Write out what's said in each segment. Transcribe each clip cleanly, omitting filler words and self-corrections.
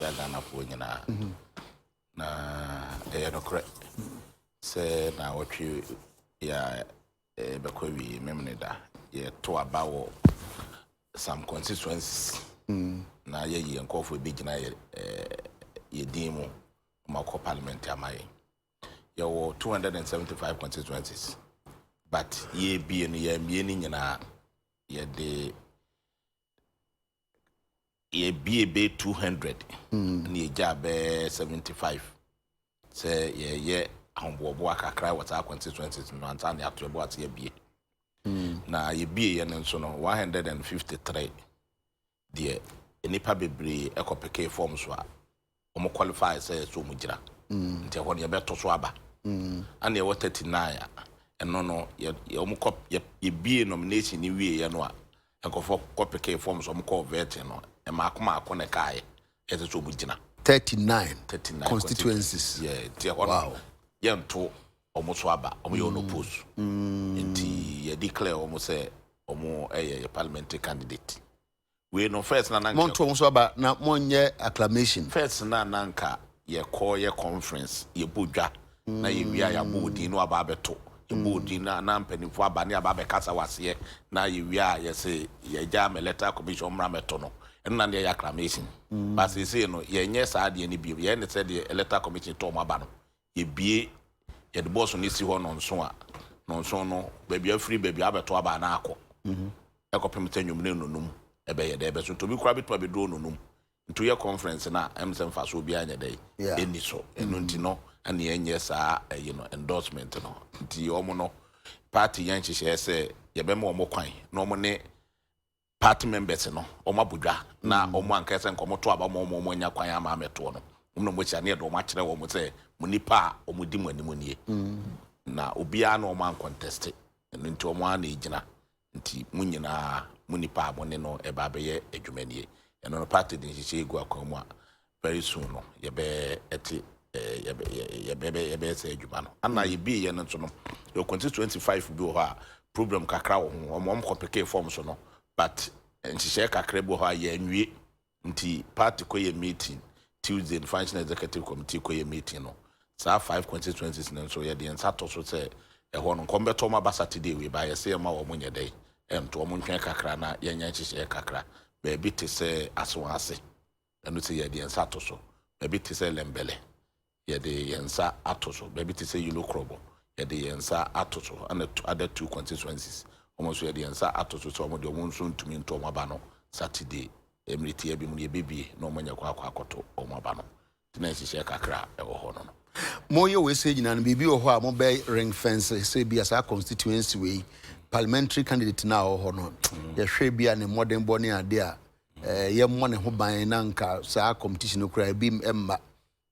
Asia Ghana for nyina na no correct say na what you ya bekwawi memneda ye to abawo some constituencies na ye nkofo bi gina ye dimu mako parliament amaye ye wo 275 constituencies but ye bi no ye mieni nyina ye de ye be 200 ni eja be 75 say ye ahombobo akakra wata constituencies no anta na atobo ate ye bie na ye bie ye nso no 153 de enipa bebre ekopeke form so a omo qualify say so mu gira nti ho ne ye beto so aba ana ye 39 eno no ye omo kop ye bie nomination ni wie ye no a ekofo kopeke form so omo ko vet no e makoma akone kai ye so mu gira 39 constituencies yeah ti wow yento omo so aba omo ye no post nti ye declare omo say omo ye parliamentary candidate we no first na nanka monto so aba na monye acclamation first na nanka ye call ye conference ye bodwa na ye wia ya bodi no aba beto ye bodi na mpanifo aba ne aba be kasa wase na ye wia ye say ye ja electoral commission mra meto no eno na ye acclamation but say no ye nye saa de ni bi ye ne say the electoral commission to mo aba no ye bie ye de boss no si ho no nso no baby free baby abeto aba na akọ ekopem tanyum ne nonum ebe ye de be so to bi kura bitu abedo nonum nto ye conference na emsem fa so obi anya dey eni so eno nti no ana ye nye saa endorsement no nti omo no party yan hihye se ye be ma omo kwan na omo ne party members no omo abodwa na omo ankese nkomo to aba omo nya kwan ama ameto no omo mo chia ne do omo akire wo mo se mo nipa omo di mo animu nie na obi a na omo an contest nti omo ana ejina nti munyina munipa abone no eba beye adwumanie eno no party din hihye egu akwamu a very soon no ye be eti ye be say adwuma no ana ye bi ye no so no your constituency 25 bi ho a problem kakra wo ho omo kopeke form so no but nhihye kakra bi ho a ye anwie nti party ko ye meeting Tuesday functional executive committee ko ye meeting no saa 5 constituencies no so ye de nsato so say ho no kombeto ma ba Saturday we ba ye say ma wo munye dey to omo ntwen kakra na yenya nhihye kakra be bi te say aswase enu te ye de nsato so be bi te say lembele ye de yensa atoso be bi te say yilo krobo ye de yensa atoso and other 2 constituencies almost ye de yensa atoso so omo de omo nso ntumi nto omo ba no Saturday emriti ebi mu ye bibie na omo nya kwa akoto omo ba no tina nhihye kakra e wo ho no moye we say nyina no bibi wo ho a mo be ring fence say bi as a constituency we parliamentary candidate na ho no ye hwe bia ne modern body ade a ye mo ne ho ban na nka saa competition okura bi emma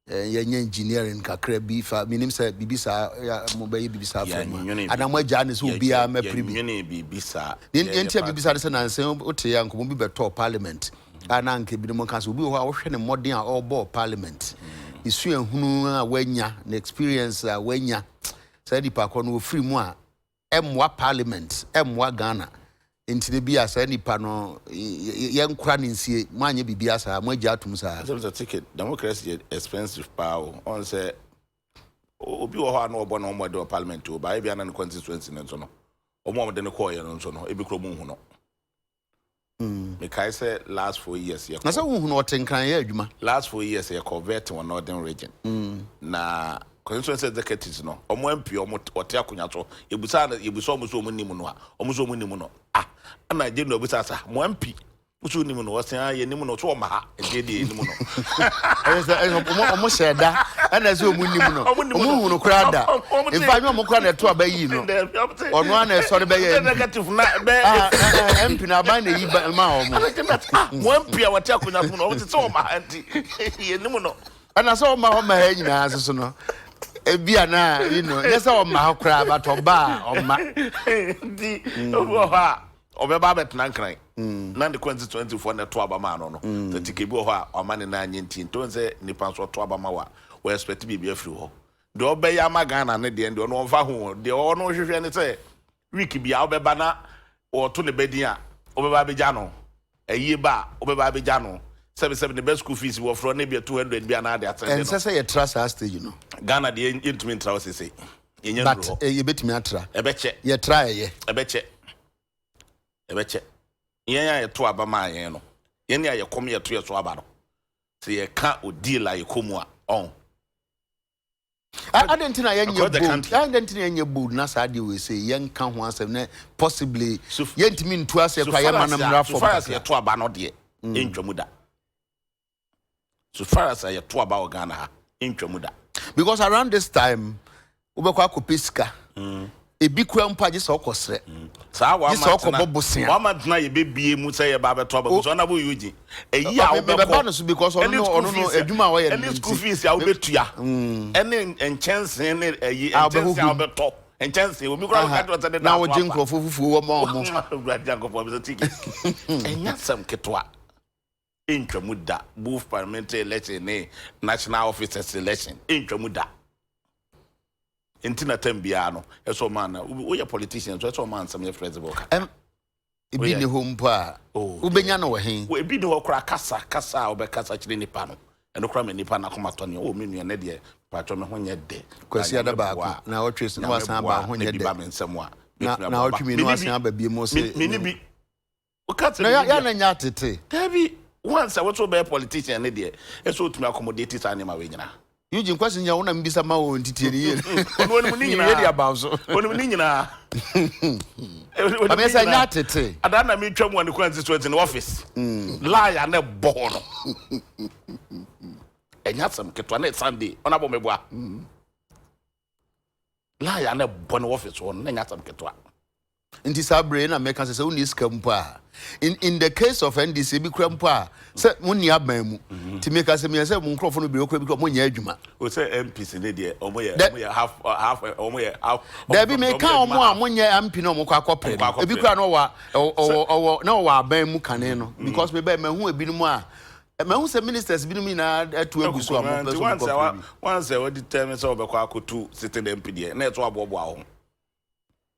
ye nya engineering kakra bi fa minim say bibi saa mo be bibi saa from adam agya ne so bia ma pribi nyene bibi saa ye ntia bibi saa se na nsen ote ya nko mo bi beto parliament ana nka bi mo kan so bi ho a wo hwe ne modern a all parliament isu ehunu a wanya na experience a wanya say di pa ko no free mu a emwa parliament emwa Ghana intine bia say nipa no ye nkura ne nsie mo anya bibia saa mo agya atum saa so the ticket democracy expensive power on say obi wo ha na obo na omo de parliament o ba bia na constituency ne so no omo de ne call ye no so no ebi kro mu hu no me kai say last 4 years ye na say hu no otenkan ye adwuma last 4 years ye convert to northern region na constituency executives no omo MP omo ote akonya to ebusa omo so omo nimu no a omo so omo nimu no ana je no ebusa sa mo MP usu nimu no wasan ye nimu no to omo ha e de nimu no omo sheda ana se omo nimu no omo hu no kra da in fact omo kra na to abayi no ono ana so de be ye negative na be MP na ba na yi ma omo mo MP a wote akonya to no omo te omo ha nti ye nimu no ana so omo ha nyina so no ebia na yes omo kra but oba oma di obo ha obeba betna nkran na the 2024 na to abama no the tikebi ho a omane na anye nti ntonze nipa so to abama wa we expect bibia free ho de obeya magana ne de no mfa ho de ono hwehwe ne say week bia obeba na o to ne bedin a obeba beja no ayi ba obeba beja no 7 the best school fees were from maybe 200 be another attend. And say a trust us to Ghana the intimate trousers say. But you bet me atra. A betche. You try ye. A betche. A betche. Yenya ye to abama ye no. Yenya ye come here to your swabano. Say ye can't deal like you come on. I didn't know I didn't know any boot. Nasa di we say young can once and possibly yent mean to us if I am manam so far as ye to abano de in Jomuda. So far as I to about Ghana in Jomuda. Because around this time ubekwa kupiska ebi kura mpa je so kosre sa wa ma bobosia wa ma na ye bebie mu say ye ba beto ba so na bo yuji eyi a wo be ko so because ono adwuma wo ye any school fees ya wo betua any enchanse ne eyi enchanse ya wo beto enchanse wo mi kura ka do say na wo jinko fufufu wo ma omo janko for be tiki enya sam ketwa intwamuda both parliamentary election ne national officers election intwamuda Intina tembiano, eso man, we are politicians, so man some flexible. Ibi ni humpa. Ubenya no he. We bi no kra kasa obekasa chire nipa no. Eno kra me nipa na koma toni o me nua ne de patro me ho nye de. Kwasi ada ba ko na otwe no wasan ba ho nye de. Ba me nsem a. Na otwe mi no wasan ba bi mo se. Me ni bi. O kat na ya na nya tete. Dabi once I want to be a politician ne de. Eso otumi accommodate sa anima we nyina. Eugene kwasi nya wona mbisa ma wo ntitieri ye. Onu ni nyina. Ready about so. Onu ni nyina. Amesa nya tete. Adana mi twam won kwanti so in office. Liar na bo no. Enya sam ketwa na Sunday. Ona bo meboa. Liar na bo no office won na nya sam ketwa. Inti sabre na meka say uni skampa. In the case of NDC bi krampa say munni aban mu ti meka say me say mun krofo no bi okra bi ko mun nya adwuma o say MPs ne de omo ye half omo ye half there be me ka omo a mun nya MP no mo kwa akopre e bi kra no wa na wa aban mu kane no because me ba me hu ebi no mu a me hu say ministers bi no mi na atu agusu am person once I determine say obekwa akotu sitting MP de na eto abobo aho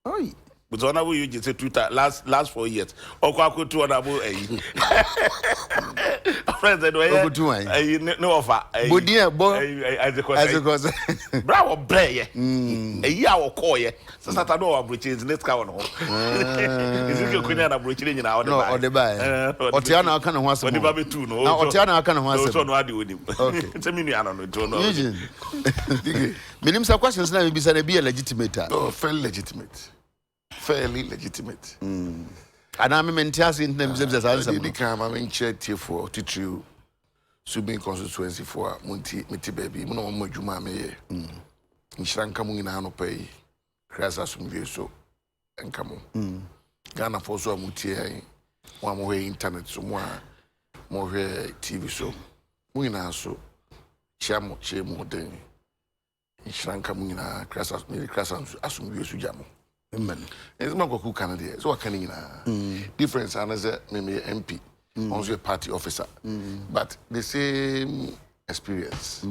oi. But on our you say Twitter last 4 years. Okwa 2 on abo friends no offer. Bodia bo as a bravo play. A year or call ye. So Saturday or bridges next cow no. Is it your queen and bridging in our no or the buy. Otiana can once on the baby too no. Otiana can once so no adi with him. Okay. It's a mini no no. Minim some questions na be say be legitimate. Oh, fairly legitimate. And I'm maintains in them as answer. The come I'm in chair for teacher Subin constituency for Miti baby. No more Juma me. In Shranka Munano pay. Crasa some so and come on. Ghana for so muti one way internet somewhere more TV so. Muna so Chamo Chemo den. In Shranka Muna Crasa asum Sujamo. Amen. It's not go Canada. So what can you difference another maybe MP, also a party officer, but the same experience.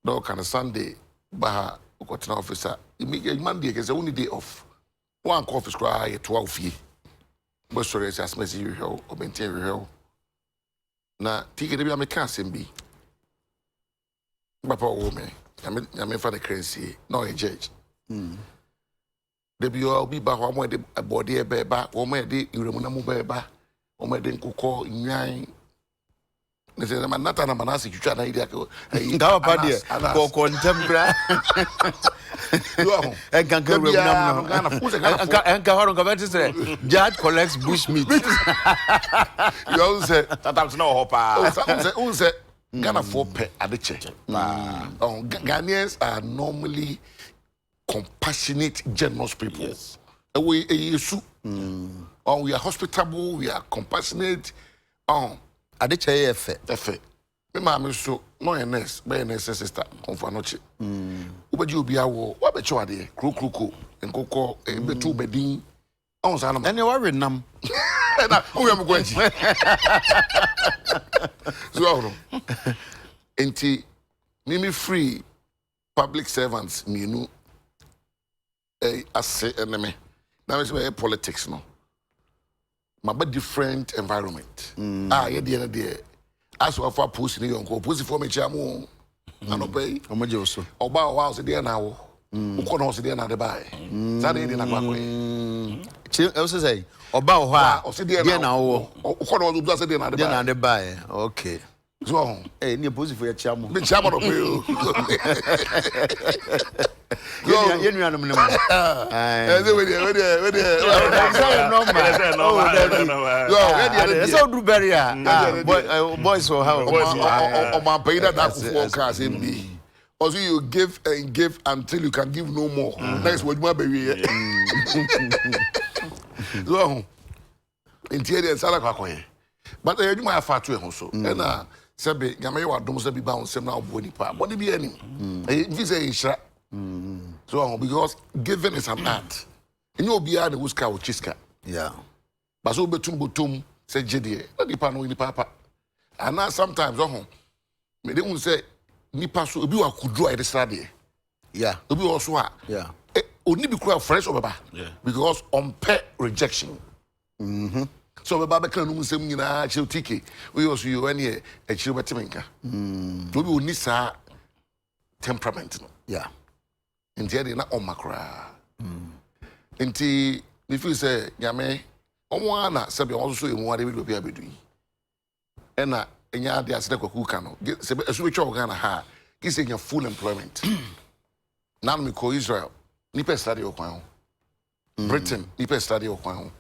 No kind of Sunday, Baha Okotana officer. Monday is the only day off. One office cry 12 years. But sorry, as message you or maintain you. Now, take it to be a mechanic be. Papa woman, I mean for the currency, no a judge. The BO be back one way a body a beba, one way the Uramunamu beba, one way then cook in nine. They say, I'm not an amanasi, you try to idea. Now, party, for contemporary. And can go and Kaharon Judge collects bushmeat. You always say, that's no hope. Ghana for pet at the church. Ghanaians are normally compassionate, generous people. Yes. We are hospitable, we are compassionate. Adekye Efe. Me mama so no NS, be NS sister konfa noche. Ubeji obi awo, wa be chwa de, krokro, nkoko, betu bedin. On sa na. Ene wa renam. Na, wo yam gwanji. So, enti mimi free public servants mienu ase enemy. Now it's about politics no. My different environment. Ye the As for pussy ni yonko pussy for me chamu anope omoje oso oba wa se de na wo uko na o se de na de bai sa de na kwa kwe chi e so say oba ho a o se de na wo uko na o do se de na de bai okay so ni pussy for ya chamu me chamu no pe ye nuanom ne mo we so do barrier boys so how o man pay that for cars in me also you give and give until you can give no more next what you be so interior sala kwakoye but you my fatu e ho so na sebe nyame ye wadom se bi ba on sem na obo ni pa body bi anim if say inshra so because giving is an art and you be an uska or chiska yeah but so betum botum say jede na di pa no ni papa and now sometimes me dey un say nipa so obi wa kudro e desade yeah obi also a yeah oni bi kura fresh obaba because on pay rejection so obaba be kan no nsem nyina che tike we also you any e chire betemenka obi oni sa temperament no yeah nti ade na omakra nti me feel say nyame omo ana se be so emu ade bi obi abedu yi na enya ade asede kwaku ka no se esu be twa Ghana ha ki se nya full employment now me call Israel ni pe study okwan Britain ni pe study okwan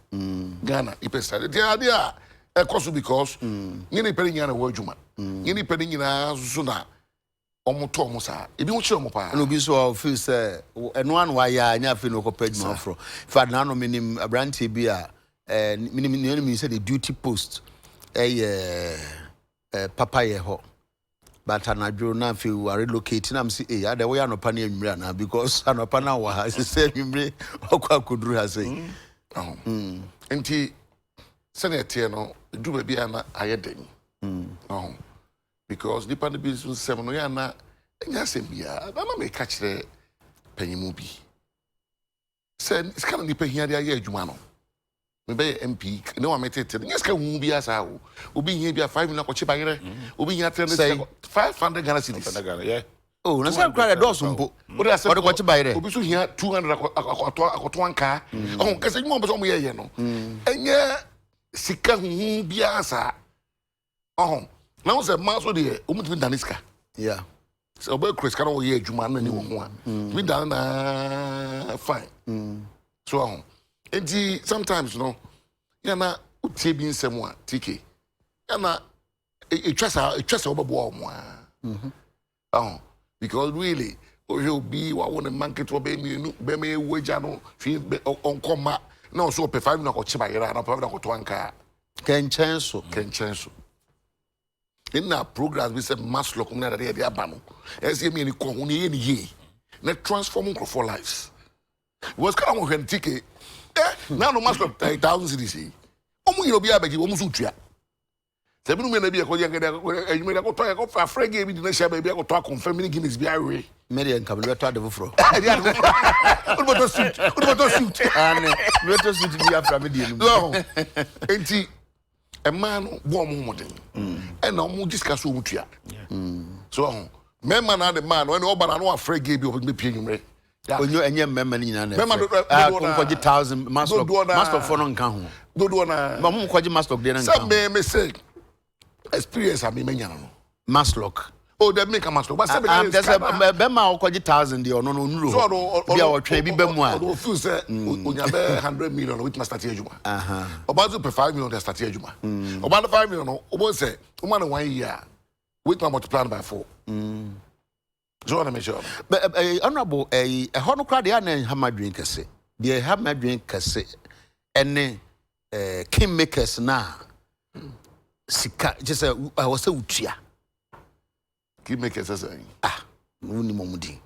Ghana ni pe study the idea ekoso because ni pe nya na wo adwuma ni pe nyina so na omoto omosa ebi wo kire omo pa no bi so feel say eno an wa ya nya fe no ko page no afro fa na no minim abrantie bi a minim say the duty post papa ye ho but anadwo na fe we relocate na am say ade we ya no pa na enwura na because anopa na wa ha say enwure okwa koduru ha say nti sene tie no du ba bia na ayeden because the pan be so sem no ya na enya sem bia na me ka kire panyimu bi se ska na ni pahia de aye adwuma no me be MP no wa metete nya ska hu bia sa wo obi hia bia 5 million akoche bayere obi hia 500 Ghana cedis yeah oh na say cry the so mpo o de kwache bayere obi so hia 200 akoto anka kase nyuma be so mo ye no enya sika hu bia sa now say man so dey omutimi daniska yeah so obo Chris kana wo ye adwuma na ni wo ho a mi dan na fine so enti sometimes no yana utie bi nsem a tk yana etwasa obabo omo a because really o be wa won market wo be mi nu be me wager no fi onkoma na so pe 5 na ko chiba yera na pa na ko to anka kenchenso in our programs we say mass lock na dey abano ese mi ni ko hu ni ye na transform for lives was kind of when tk now no mass lock 1000 cedis omu yiro bi abeji omu so tua se binu me na bi e ko ye ngede enyume da ko to e ko fa frege bi di na sha ba bi ko to confirm ni guinness bi awe Merian kablo to adefofro udo to suit ane to suit bi afra me die no enti a man bo mo modern e na mo discuss o mutua so me man na the man when obara no afrege bi o pie nyumre onyo enye memma ni nyina na memma do konkoji 1000 master for no nka ho do na ma mo konkoji master de na nka some me say experience am me nyana no maslock oh they make a master but say be ma konkoji 1000 de ono no nuro bi a wotwe bi be mu a do feel say onya be 100 million with master ejuma obazu per 5 million de start ejuma obazu 5 million no obo say o man 1 year with my multiplied by 4 so na me sure but honorable ho no crowd ya na ha madwen kese de ha madwen kese ene king makers na sika just was say utua king makers say woni momudi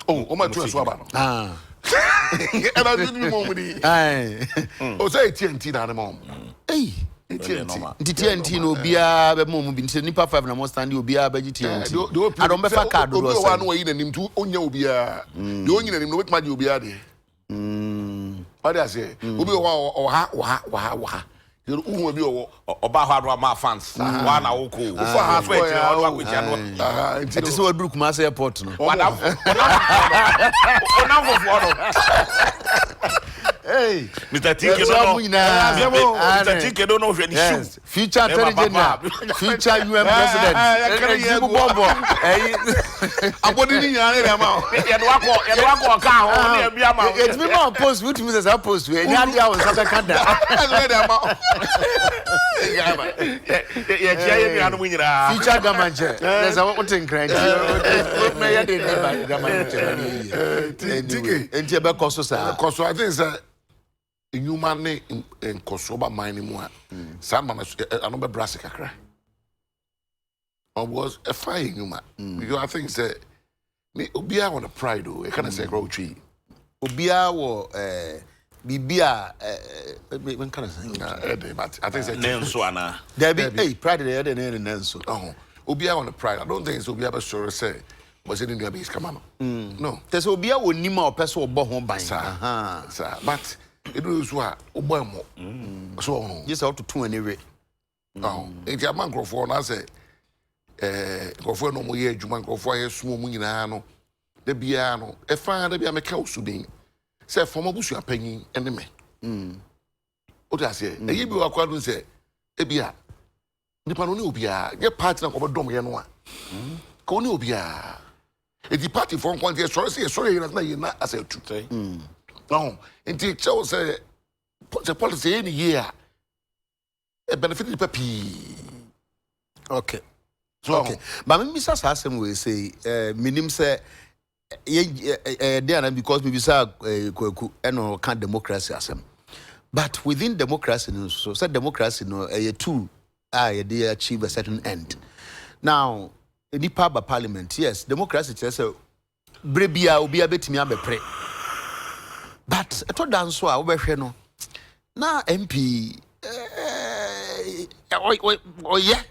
o ma tu so aba no and I didn't momudi o say TNT na na mom TNT no bia be mom bi nipa 5 na mo stand obia ba TNT I don't be fa card do so one way na nim tu onya obia de onyi na nim no wetma je obia de what I say obi wa who be Oba hard ma fans. One a woko. For has wait it is what Brook Mass Airport. No. Hey, Mr. Tike Mr. Tike don't know when yes. Future Attorney General, future UN President. It's me more post which means I post we any idea on South Canada. Future government. There's a what in crank. Because I think human in Kosoba mining more. Some man, I know brass kakra. I was a fire human because I think say me Obia on a pride though. I can't say grow tree. Obia wo Bibia when can I say? But I think say Nenso ana. There be hey pride there the Nenso. Oh, Obia on a pride. I don't think it's Obia be sure say. Was it in the base come no. There's Obia wo nima o person obo ho ban. Sir, but it was what Obama. So yes out to 2 anyway. Oh, it's a man for na say go for no more year juma go for small mu nyina no. De bia no e fa de bia meka osubin. Say for mabusu apanyin ene me. O ta say e ye bi wa kwa dun say e bia nipa no ne obia ye party na ko dom ye no a. Ko ne obia e di party for nkwante sorry na as a truth. No, until Joe say the policy any year a benefit the papi. Okay. So, okay. But me Mr. Sassem will say minim say there because we say no can democracy asem. But within democracy so said democracy no a tool they achieve a certain end. Now, any part of parliament, yes, democracy say brebia obi abetimi abepre. But I told Dan so I will no. Now MP yeah.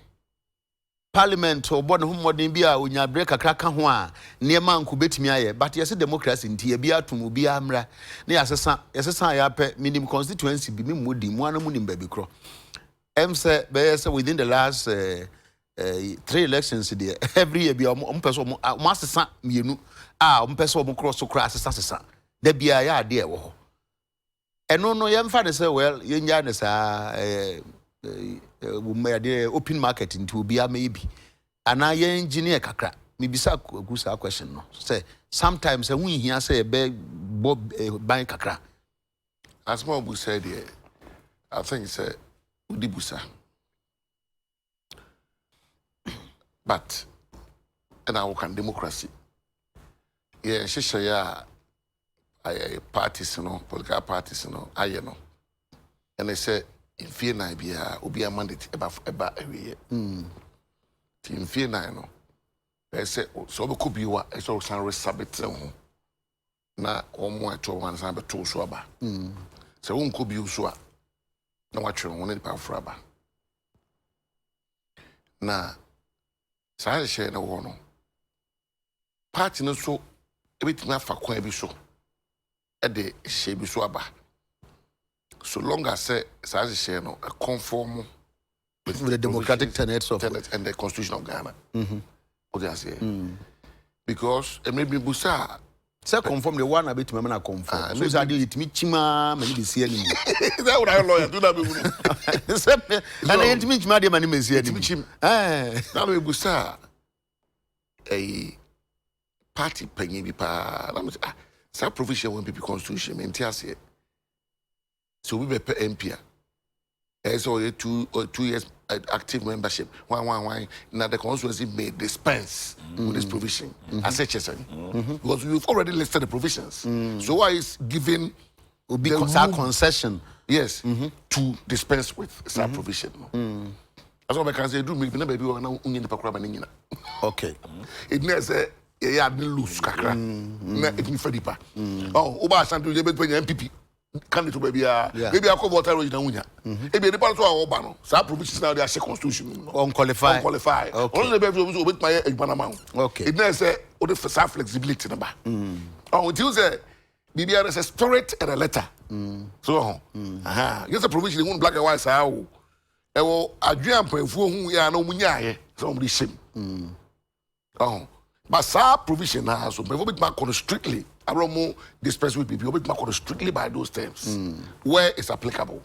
Parliament or born whom modern be when you break a crack one near man could bet me aye, but yes, a democracy in Tia to be amra near as a minimum constituency be moody, one moon baby crow. Say within the last 3 elections every year be on person master son you know person cross so crass as there be a idea. And no, young father say, well, young Janus open market into be a maybe. And I engineer kakra. Maybe sa good question no. Say sometimes when he say beg Bob buying kakra. As Mobu said here, I think it's a Udibusa. But and I work on democracy. Yeah, she say parties, political parties, I know. And they say, in fear nine be a mandate about every year. In fear nine, they say, so we could be what I saw some sabbath. Now, or more to one sample two swabba. So one could be usua. No, what you wanted about frabba. Now, so I share no one. Party no so, everything I for quite be so. At the shape swabba. So long as say share no a conform with the democratic tenets of and the constitution of Ghana. What I say? Because it may be busa. Say conform the one a bit me na conform. So say it me chima me be see anymore. That would I lawyer do that be. And it me chima dey me see anymore. Now me busa a party penny be pa. Some provision when people constitution maintains it. So we be MP. So 2 years active membership. One. Now the constituency may dispense with this provision. As such as because we've already listed the provisions. So why is giving be concession? Yes, to dispense with some provision. That's what I can say. Do me never be one the pakura. Okay. It means yeah, lose kakra. It means for deeper. Oh, Oba Santo, you between MPP. Candidate baby, maybe I call water in Unya. If you depend on Obano, some provisions now they are constitution. Unqualified. Only the baby will with my Panama. Okay. It means all the flexibility number. Oh, until say, BBR is a story and a letter. So yes a provision won black and white sao e wo adwen ampanfuo hu ya na omunyaye so omri shim but sa provision na so before bit mark strictly aromo dispense with people bit mark strictly by those terms where it's applicable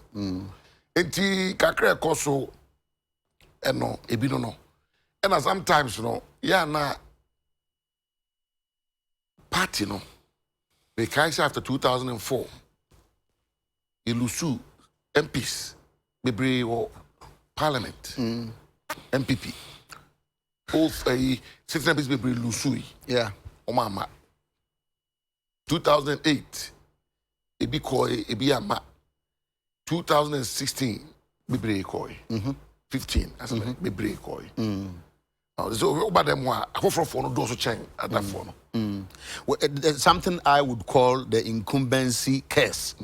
enti kakra koso eno ebi no and sometimes yeah na party because after 2004 Ilusu MPs bebre or parliament MPP of a citizen MPs bebre Ilusu omama 2008 ebi koi ebi ama 2016 bebre koi 15 as bebre koi so about them one for no do so change at that for well, something I would call the incumbency curse.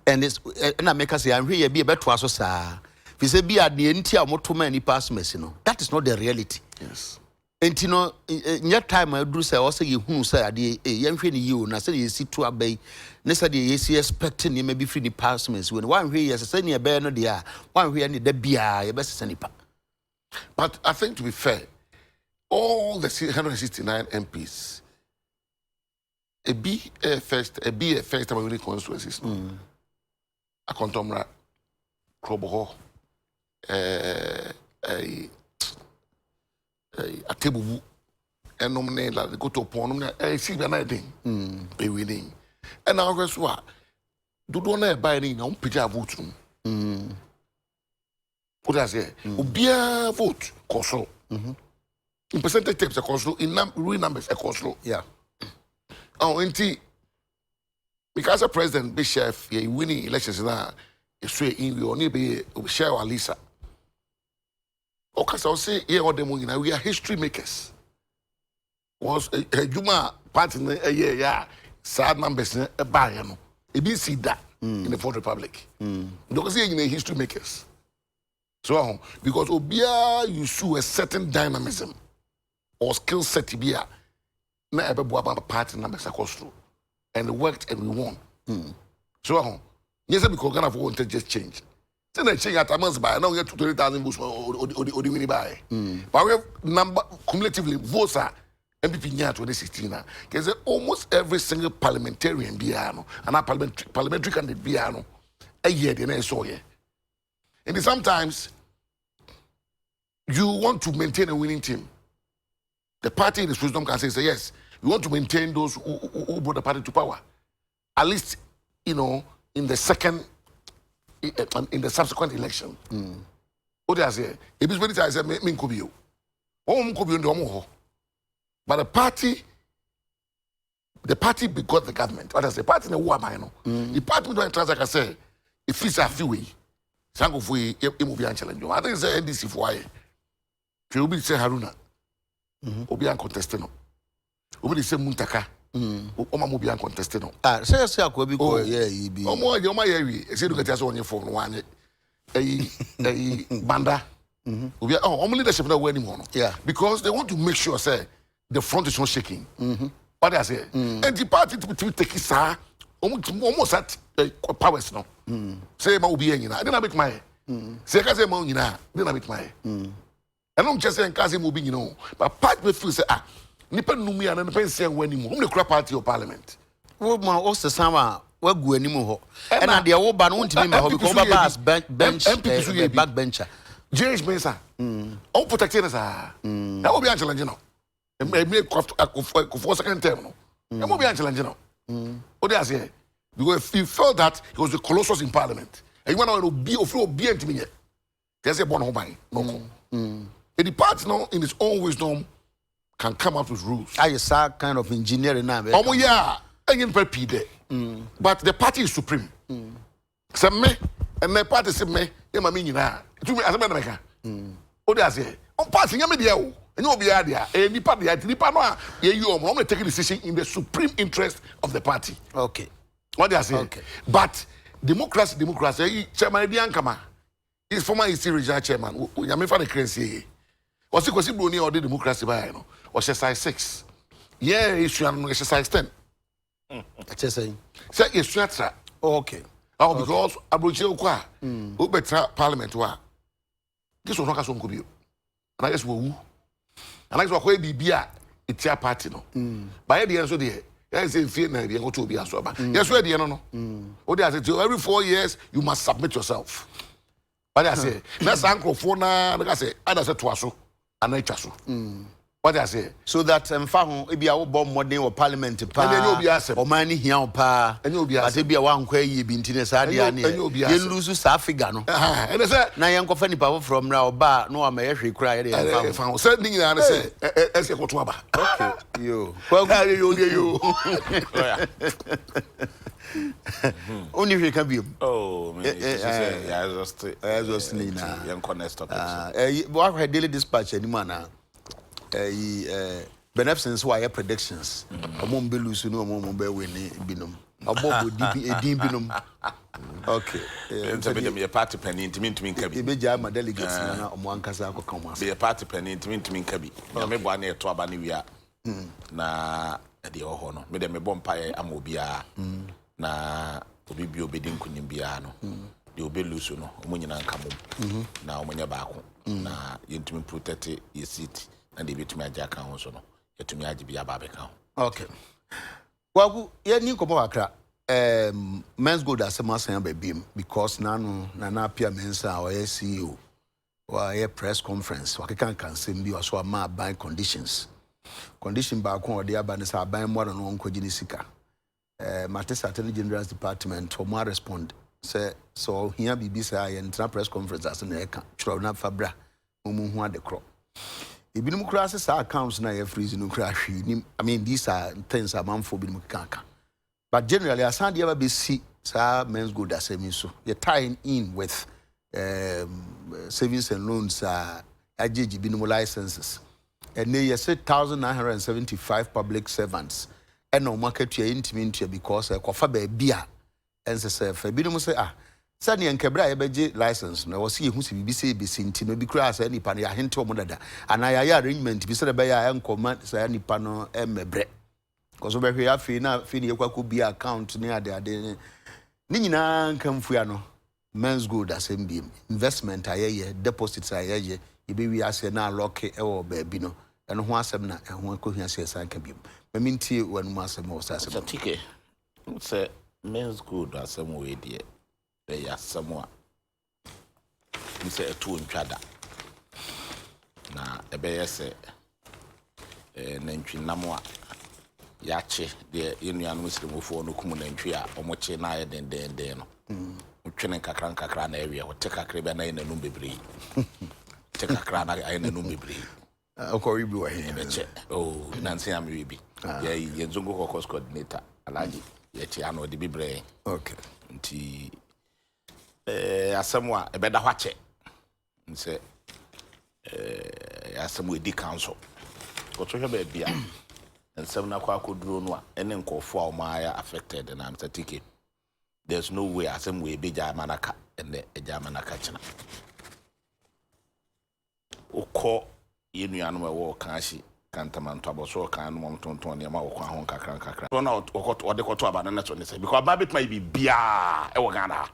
And it's and I make us say I'm here be a better so sir. If you say be at the entire motorman ni pass that is not the reality. Yes. And in your time I do say also you who say the young you na say you see to obey necessarily you see expecting you maybe free the pass when one here is say near bear no dia one here need the beer your best sanipa. But I think to be fair, all the 169 MPs, a first time winning constituencies. A contomra, Kroboho, a table, and nominate like go to upon a see the night be winning. And now guess what? Do not buy any no pija vote. What I say? Ubia vote control. In percentage terms, a control in real numbers, a control. Yeah. Oh, indeed. Because a president, be chef, ye winning elections now, a straight in we only be share our Lisa. Okay, so I'll say, yeah, what them we are history makers. Was a Juma party a year, yeah, sad numbers a bayano. It be see that in the Fourth Republic. Don't say you history makers. So, because Obia you show a certain dynamism or skill set to be a na ebe about party numbers across through. And it worked and we won. So, yes, because Ghana want to just change. Then I change at a month by now we get 20,000 votes or the winning by. But we have number cumulatively votes are MPP near 2016 now. Because almost every single parliamentarian biano and a parliamentary candidate biano a year they saw here. And sometimes you want to maintain a winning team. The party in its wisdom can say yes, we want to maintain those who brought the party to power. At least, in the subsequent election. What I say? It is very I say, me could be you. But the party begot the government. What I say? Party in the war, the party don't trans like I say, if it's a few way, Sango for a movie and challenge. I think it's a NDC for why. You will say Haruna. Obi uncontested no. Obi say Muntaka. Oma mo bi uncontested no. Say akobi ko yeah bi. Omo ye wi. Say look at us on your phone one. Banda. Obi omo leadership na wani mo no. Yeah. Because they want to make sure say the front is not shaking. What I say? And the party to take it sir. Almost at powers no. Say ma obi nyina. I didn't make my. Say ka say ma nyina. Didn't make my. And I'm just saying, Kazi Mobi, but part me feel say, Nipa Numi and the saying when you the crap party of parliament. What my also summer, what go anymore. And the old ban won't be my hobby, bench, backbencher. James Mesa, all protected us. That will be Angela Gino. And maybe for second term. That will be Angela Gino. What I say? Because he felt that he was the colossus in parliament. And you want to be to me. There's a born home. No. The party now, in its own wisdom, can come up with rules. I saw kind of engineering now. Oh, yeah, but the party is supreme. Some me and my party say me, I mean, to me as a man. What does it? On passing a media, and you'll be idea. Any party, you are only taking a decision in the supreme interest of the party. Okay. What does it? Okay. But democracy, Chairman Biancama is former EC regional chairman. We are making a crazy. Was it because Bruni or the democracy by was exercise 6? Yeah, it's exercise 10. Just saying. Say it's Okay. Oh, because abrochire kwa o betra parliament wa this one no ka so nko bio and I guess wo and I guess wa bibia etia party no by the end so there I say fear na dey go to obi aso ba yes we dey no o dey say every 4 years you must submit yourself what I say let's ankrofo na I say ada say to aso and na twa so what I say so that mfa ho e bia wo bo modern or parliament pa enye obi asem o man ni hia o pa enye obi asem ate bia wa nkwa yi bi ntine sa dia ne ye lose sa figure no and say na ye nkwa fa nipa from na oba no ma ye hwe kura ye dey fa ho say ni na say ese ko to aba okay yo kwa yo Only if you can be. Oh, man. Yeah, just ni na. Young connect topics. What I daily dispatch any man beneficence why predictions. Among be lose no among be win binum. Abobo din binum. Okay. Be a party penny into me kabi. Be jama delegates na omo ankasa akokama. Be a party penny into me kabi. Na me bo na to aba ni wia. Na de ho no. Me de me bompa amobia. Na obi bi obedi nkunim bia no de obelusu no omunyina nkamom na omunya baako na yentumi protect your seat na de betumi aja kan ho so no yetumi age bia ba be kan. Okay. Wagu ye ni komo akra men's gold asemasan ba bim because nanu na apia mensa o ye CEO wa ye press conference wa kekan kansem bi so ama ban condition ba ko de aba ne sa ban mo no nkogini sika. Matesa Attorney General's Department for more respond say so here BBC and press conference as na eka chro na fabra mumu hu adekro ebinum kura say accounts na freeze no kura hwi I mean these are things amamfo binum kaka but generally asande aba be see sa men's good asemi so you tying in with savings and loans ajeji binum licenses and they say 1975 public servants and no market you intimate because kofa ba bia ense se fa bi no say sani enkebra ye beje license no was ye hu si BBC bisi nti no bi kura sa nipa no ya hente omo dada ana ya arrangement bi se be ya enkoma sa nipa no emebre because be hwe ya fi na fi ne yakwa ko bi account ne ade ni nyina nkamfu ya no men's good assembly investment ayeye deposits ayeye ye be wi ase na lock e wo ba bi no eno ho asem na ho akohia se san ka bi minti when masem was as a ticket say men's good as some way there they are somewhere we say to ntwada na ebe say nantwi namwa yache de yenuanu muslimofo no kum nantwi a omoche na ye den no utwene kakra na ewe wote kakra be na ye nanum bebre te kakra na ye nanum bebre okori bi wa he oh nansi am we bi ye zongo kokos coordinator alaji ye chi ano de bibre okay nti asamwa ebeda hwache nse asamu edi council ko to hwe ba bia nsem na kwa akoduro no a ene nkofo a o maaya affected na am ticket there's no way asamu e beja manaka ene eja manaka china ukọ yenuanu e wo kan hye kantamanto aboso kan no momtonton ne ma wo kwa ho kakra so na ode koto aba na so ne say because aba betuma yi bia e wo Ghana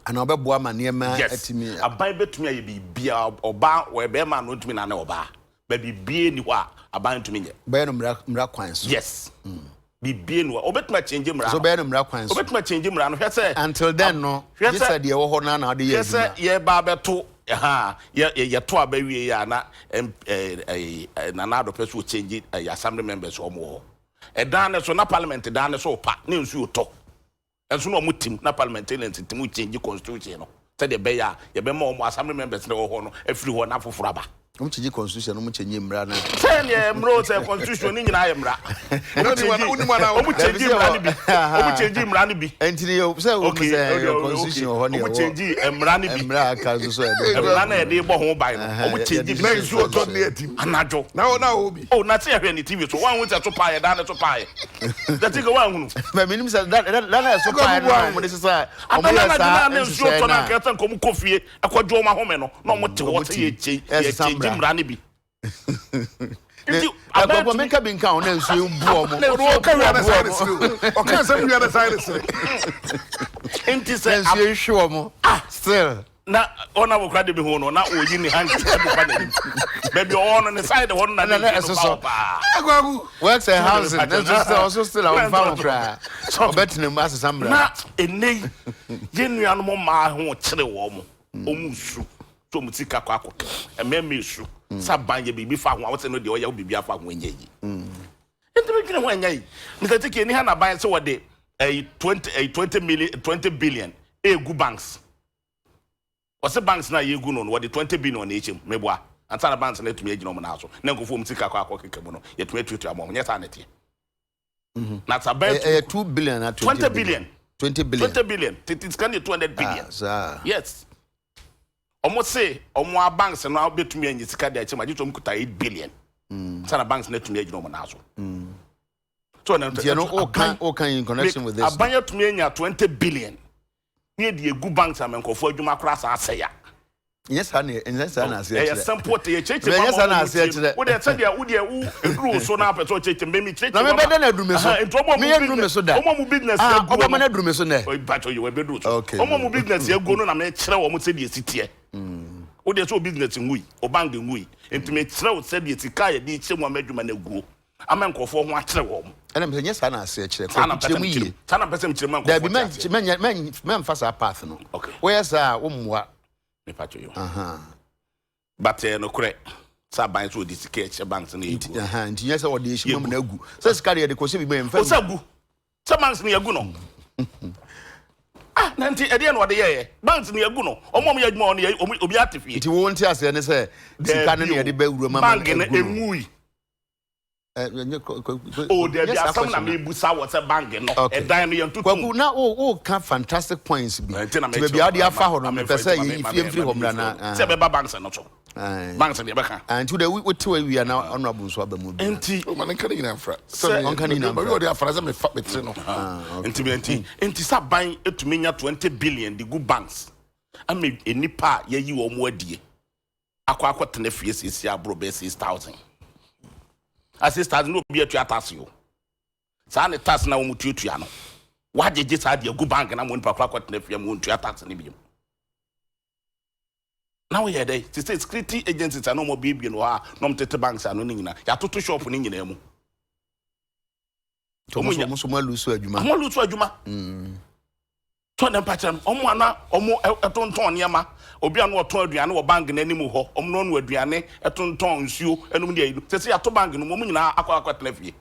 ana obebo ama niema atimi aban betuma yi bia oba we be ma no ntumi na oba ba bibie ni ho a aban ntumi nye be no mra kwan so yes bibie no obetuma change mra so be no mra kwan so obetuma change mra no hwe say until then no you said ye wo ho na ade ye say ye ba beto ye to abawie ya na na do person change assembly members omo dan so na parliament dan so pa ne nsu to enso no mutim na parliamentarians tim change constitution no say de be ya ye be ma omo assembly members ne ho no afiri ho na foforo aba change constitution no change mra na say ne mro say constitution ni nyina ye mra omo change mra ni bi omo change mra ni bi entini yo say o say constitution ho ne omo change mra ni bi mra ka so mra na de bo ho bai no omo change na nsu oto na etim anajo na obi oh na say hwe ni TV so wan hu say to pae dan to pae that thing wan hu but minim say that na so pae no mo de say o mo ya sa na nsu oto na ka tan ko mu kofie akwadwo ma home no na omo te wo say ye change mra ni bi Akwa meka bi nka ona nsuo buo mo. O ka wi ana side sire. O ka say wi ana side sire. Enti say nsuo hwe mo. Still. Na ona wo kra de bi ho no na oyi ni hand e bo pa na. Baby on the side one na so. Akwa works and housing. That's also still our farm cry. So betting mass assembly. Na enei yenu mo ma ho kire wo mo. Omusu. So mutika kwa akoto. Ememe su. Sabanye bibi fa ho a wo se no de oya bibi afa ho anya yi. Enti kire ho anya yi. Mr. Tiki ni ha na ban se wo de 20 billion egu banks. What's banks na ye gu no what the 20 billion na echem meboa ansa na banks na tumi agino mo na so na nkofo mtika kwa kekemu no ye tumi tutu amon nyeta na tie na ta about 2 billion na 20 billion 20 billion 20 billion it can be 200 billion yes almost say omo banks na betumi anyi sika de achem ajitom kuta 8 billion ansa na banks na tumi agino mo na so so na all can in connection with this abanya tumi anya 20 billion near the good banks and for you macross I say ya. Yes, honey, and that's an answer. Yes, some put the church. Yes, an answer to that. What they said, who so now, but church and maybe church. No, better than do so. Me and room so that. Omo business. Omo man room so there. Oh, but you will be do. Okay. Omo business, you go on and make sure almost say the city. What they so business in we or bang in we. And to make sure said the Tikaya did someone made you man go. A man call for one true. And I'm saying, yes, I say, Tana person, there be men fast a path. No, okay. Where's what? Me patch you. But no correct. Sabines would discage banks in the hand. Yes, or the issue. Says carry the question be for Sabu. Some banks near Guno. Nanti again what the year. Banks near Guno. Or mommy had money, Obiatif. It won't tell us, and say, the bedroom, bank in a movie. Oh, there are some that may busa what's a bank no a diamond to well now all can fantastic points be maybe how the afa no me say if you free home na say beba banks no so banks dey beka and to the we are now honorable so abamu enti o man kan ina fra so on kan ina but we dey afra say me fa betri no enti sa ban etumi nya 20 billion the good banks am enipa ye yi wo mo adie akwa tena fie sisi abro be 6000 assistance no be a tax you. Sane tax na umututua no. Wajeje sa de agu bank na mo nipa kwa kwatena fia mo ntua tax ne bi. Now we there to say security agencies are no more baby no ha no mtete banks anu ni nyina. Ya toto shop ni nyina mu. Omo mo lusu adwuma. Omo lusu adwuma. To na pachan omo ana omo etonton niema obi anu oton aduane wo bank na animu ho omo no aduane etonton nsuo enum de ayi se ya to bank no mo nyina akwa tena fie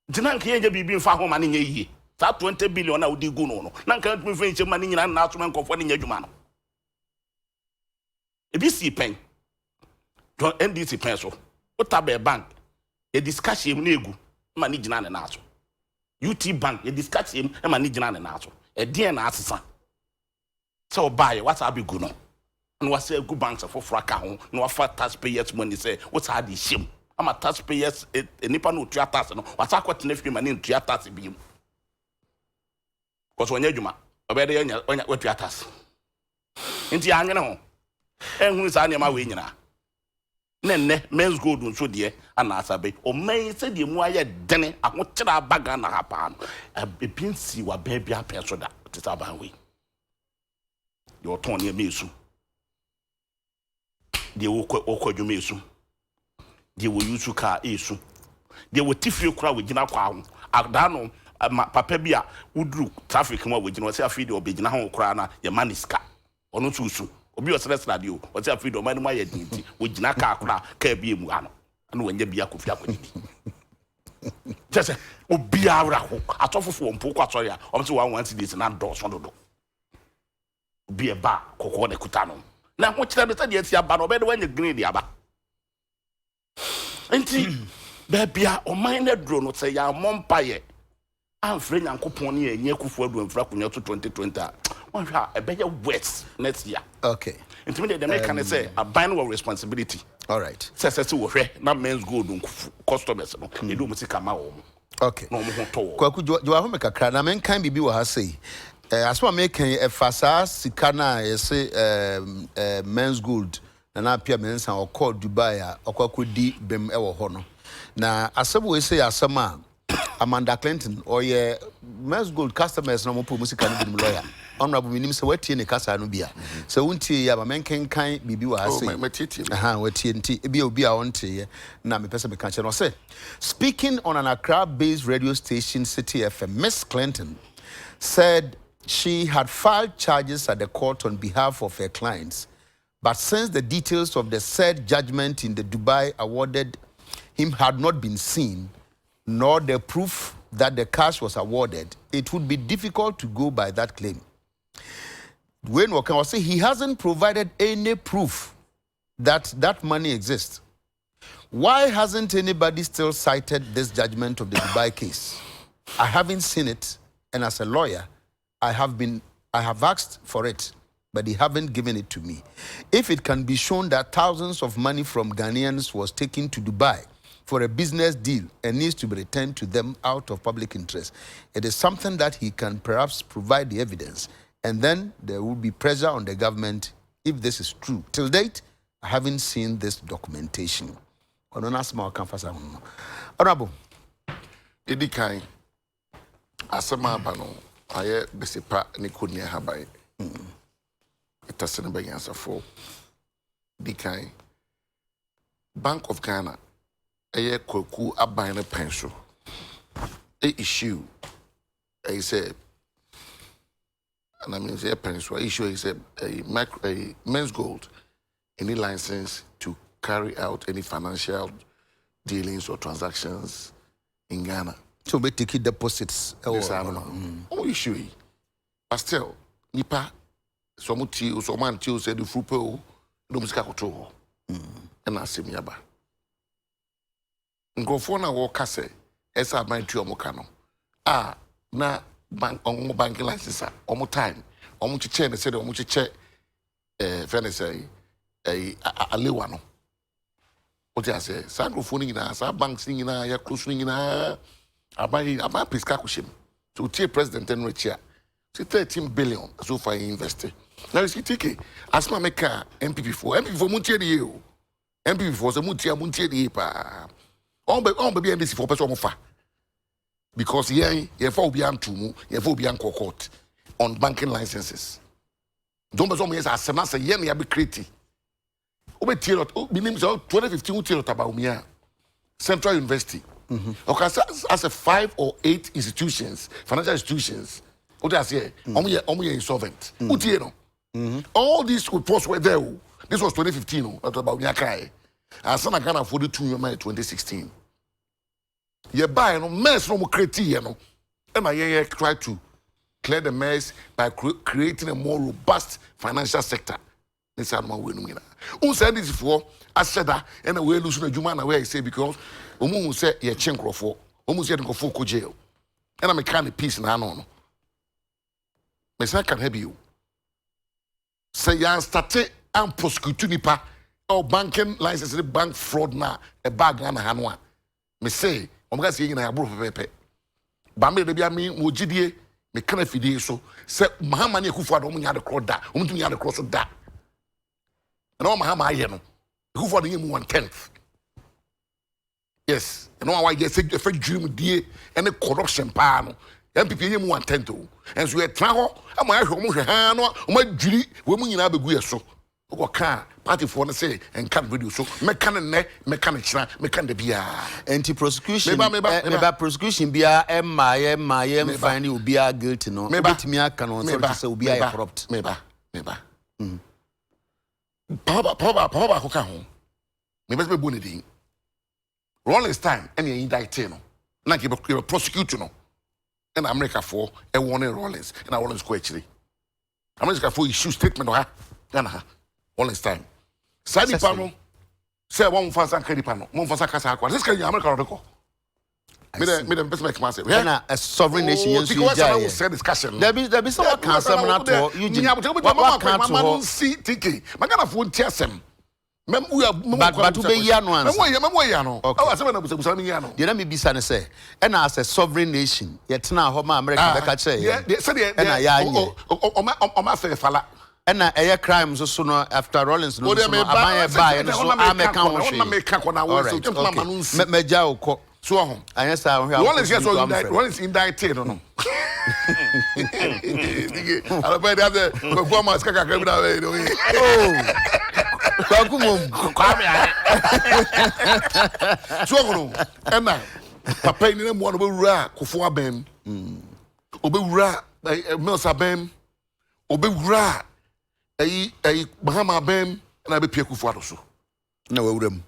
dinan ke yenje bibi mfa ho ma ne nyeyie sa 20 billion na odi gu no na nka ntumi fa nche ma ne nyina na atoma nkofo ne nyadwuma no ebi si pen don NDC pen so otabe bank e discussion na egu ma ne gina ne na aso UT bank e discussion e ma ne gina ne na aso e den na asesa so buy what I be good no and what say good banks for fraka ho no afa taxpayers money say what are the shame am a taxpayers nipa no tua tax no what akwat na fi ma ne tua tax bi mu cause wonya dwuma obede onya tua tax nti anwene ho ehunu sa ne ma we nyina nenne men's gold nso de ana asabe o men se de mu aye dene akotira baga na hapa no ebinsi wa baby apɛ so da tsaban we your turn near me soon. They will call you me soon. They will use your car soon. They will tiff you crowd with Jina Crown. Adano, Papa Bia, would do traffic more with you, say a feed or be Jina Crana, your man is car. Or no too soon. Or be a stress radio, or say a feed or man my dignity with Jina Car, Kabi Muano. And when you be a coffee up with it. Just say, oh, be a raho. I told for one poor sorry. Also, I want this and not doors on the door. Be a bar, Coco de Cutano. Now, what you said, yes, you are bad, or when you green the abba. Auntie, baby, or minded drone, say, ya mom pie. I'm friend and coupon and you could forward when Fracunia to 2020. One shot a better West next year. Okay. Intimidate the American say a binary responsibility. All right. Says not men's good customers. You do music come out. Okay. No more to. Kwaku, you are make a crowd. I mean, can be what I say. As one making a fasa sikana, say men's good na apia mensa o call Dubai okwakodi bem ewo ho no na asem we say asem a Amanda Clinton or ye Men's Gold customers no mo po musika no bi lawyer honorable minim se watie ne kasa no bia se wontie ya ba menken kan bibi wa ase watie nti e bia obi a wontie na me pese me kan che no say speaking on an Accra based radio station City FM, Miss Clinton said she had filed charges at the court on behalf of her clients, but since the details of the said judgment in the Dubai awarded him had not been seen, nor the proof that the cash was awarded, it would be difficult to go by that claim. When Wakan was saying he hasn't provided any proof that that money exists. Why hasn't anybody still cited this judgment of the Dubai case? I haven't seen it, and as a lawyer, I have asked for it, but they haven't given it to me. If it can be shown that thousands of money from Ghanaians was taken to Dubai for a business deal and needs to be returned to them out of public interest, it is something that he can perhaps provide the evidence, and then there will be pressure on the government if this is true. Till date, I haven't seen this documentation. Honorable. Didi kai asema bano aye besepa ne konia habai. Itasene bayansa for Dikai Bank of Ghana aye kwaku aban ne penso issue I say and I mean say penso issue is a Men's Gold any license to carry out any financial dealings or transactions in Ghana. So we take deposits. Oh, issue. But still, nipa somuti usomanti said the frupo no musika koto. And I say miaba. Ngofo na wo kase esa ban tu omokano. Na banking license omo time. Omo chiche ne say omo chiche fene say alewa no. What I say, Sangrofoni na sa banks ni na ya close ni na abai piska kushim. So tie president en rechia. See 13 billion so far invested. Now you see TK asma meka MPP4 muntie de you. MPP4 so muntie de pa. On be NDC for person fa. Because ye fa obi antumu, ye fa obi anko court on banking licenses. Don't be so me asema say ye na ya be create. Obe tielot, minim so 2015 tielot about Central University. Okay, as a 5 or 8 institutions, financial institutions, what I say, only insolvent. All these reports were there. This was 2015, about Nyakai. And some Ghana for the 2 years in 2016. You buy no mess no create no. And I try to clear the mess by creating a more robust financial sector. This is my win. Who said this before? I said that, and we lose the Juma where I say because Umu said ye chenkro for, Umu said go for jail. And I'm a kind of peace and I know. Miss I can help you. Say you started and prosecute nipa or banking license the bank fraud na a bag and a hanwa. Me say, I'm gonna say in a bro pepe. Bambi de bia me wojidie me kana fidie so say mahamani akufo adom nya de crowd da, nya de cross da. And all my no. Who for the 1/10? Yes. And all why just a fake dream dear and a corruption pan. MPP 1/10. And so we travel, and my home, my jury, women in Abu so. What can party for say and can't video so mechanic beer. Anti-prosecution, prosecution beer, my finding will be guilty. No, maybe me I can also be a corrupt. Maybe. Papa koka ho. Me best be bonidi. Rolling time any indict no. Na ke prosecute no. And America for a warning Rollins and I Rollins ko actually. America for issue statement ha. Ghana Rolling time. Sadi pano say one fancy credit pano. One fancy kasa akwa. This can America record. Me them best make myself. Yeah, a sovereign nation. Yes, you say discussion. There be some cancer man at all. You can't see TK. Magana phone tiasem. But to be yano. Oh, I said na yano. You let me be sana say. And as a sovereign nation, yet now Homa America beka che. Yeah, say and I o ma fe fala. ɛna ɛyɛ crime so no after Rollins no so no aban ɛba no so ameka ho hwe na meka ko na wo so tempa ma no nsi meja ukọ so ho anya sa ho Rollins yes Rollins indicted no dige alaba dia de performance kaka ka bi na we no kwaku mom kwa me ahe so ho ɛna papa ni na mo no be wura kofo abem obewura Mills abem obewura ayi Bahama abem na be pie kofo ado so na wawuram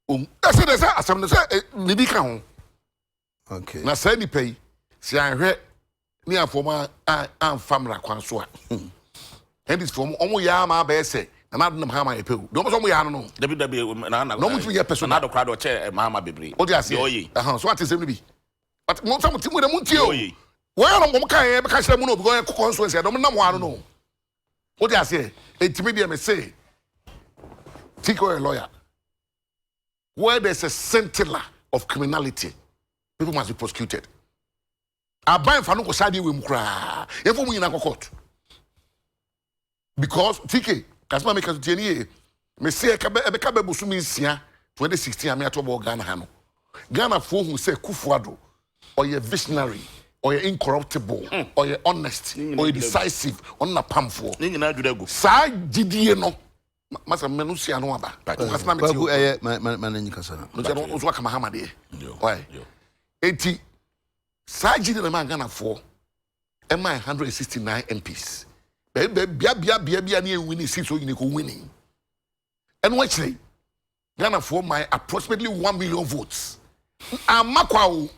ese de say asem de say ni bi ka ho okay na say ni pay si anhwe ni afoma an famra kwan so a and this form omo ya ma be say na na Bahama e pew do mo so mo ya no dabi na no mo tumi ye person na do crowd o che Bahama bebre o di ase so what is be but mo some timi de mo tie o we no mo kan e be ka kire mo no because e konso se do mo na mo anu no o di ase etimi de me say Tico a lawyer where there's a scintilla of criminality people must be prosecuted aban fa no ko sade we mu kra e fo mu nyina court because TK kasma make to tie me say e ka be bosu mi nsia 2016 am ato bo Ghana ha no Ghana fo hu say Kufuado or ye visionary or ye incorruptible or ye honest or ye decisive on na pamfo ni nyina adwudagu sa gidie no masa menu sia no aba kasna me kwaku mananyi kasa na no so aka Mahama de why enti sa gidie na Ghana fo am 169 MPs bia na winning seats so you go winning and actually Ghana for my approximately 1 million votes amakwa o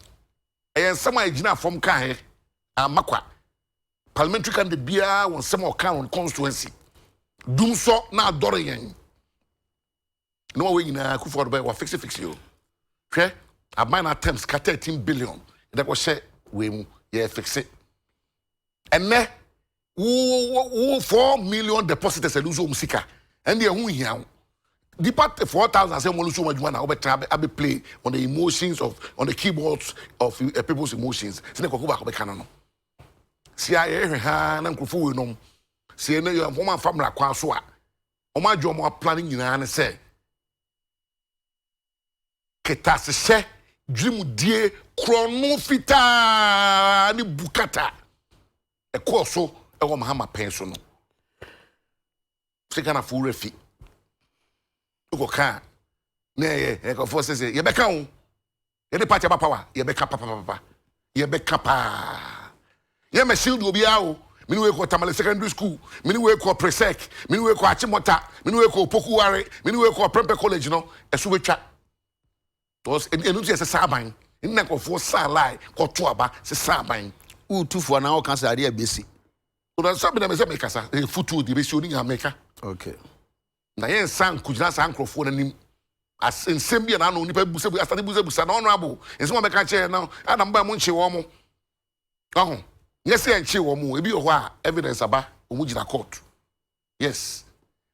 sama ejina from kan amakwa parliamentary candidate bia won some o kan on constituency dum so na adore yen no we nyina Kufuor be wa fix you hwe aban attempts ka 13 billion that was share we mu ye fix it enne wo 4 million depositors lose musika and they hu hia depart 4,000 say mo lose so much money na obetra play on the emotions on the keyboards of people's emotions say ko ba ko be kan no si aye ha na nkrofo we no si na yo mo family kwa so a o ma jo mo planning nyina ne say ketasehye dream die krono fita ni bukata e ko so e wo Mahama pen so no se kana fu refi uko ka na e ko fo se ye beka ho ye de party ba power ye beka papa ye beka pa ye me shield obi a o mini we ko Tamale secondary school mini we ko presec mini we ko Achimota mini we ko Pokuware mini we ko Prempeh college no e so betwa tos enu ti se saban nna ko fo sa lai ko to aba se saban utufo na o kan se ade abesi so sabi na me se make kasa futu di be si oni America okay na yen san kujina san krofo na nim as nsem bia na no nipa busebu asade busebusa na honorable nsem o meka che na ana mba mu nche wo mo ahụ yes nche wo mo ebi ho a evidence aba o mu gina court yes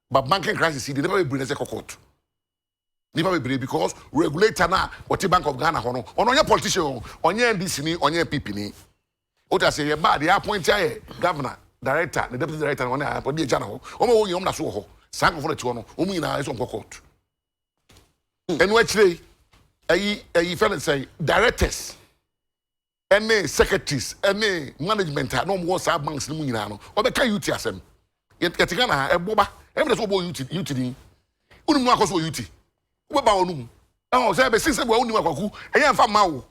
but banking crisis dey never bring us court never bring because regulator na what Bank of Ghana ho no ono onye politician onye NDC ni onye PP ni o ta say ye ba dey appoint aye governor director the deputy director on a body jana ho o ma wo yom na so ho sanko for the two no o mu nyina eso court enu actually ayi fellow say directors any secretaries any management no mo sa banks ni mu nyina no o be ka UT asem yetika na e boba e be so bo UT ni unu mu akoso UT wo ba onu o say be since bo unu akwaku e yan fa ma wo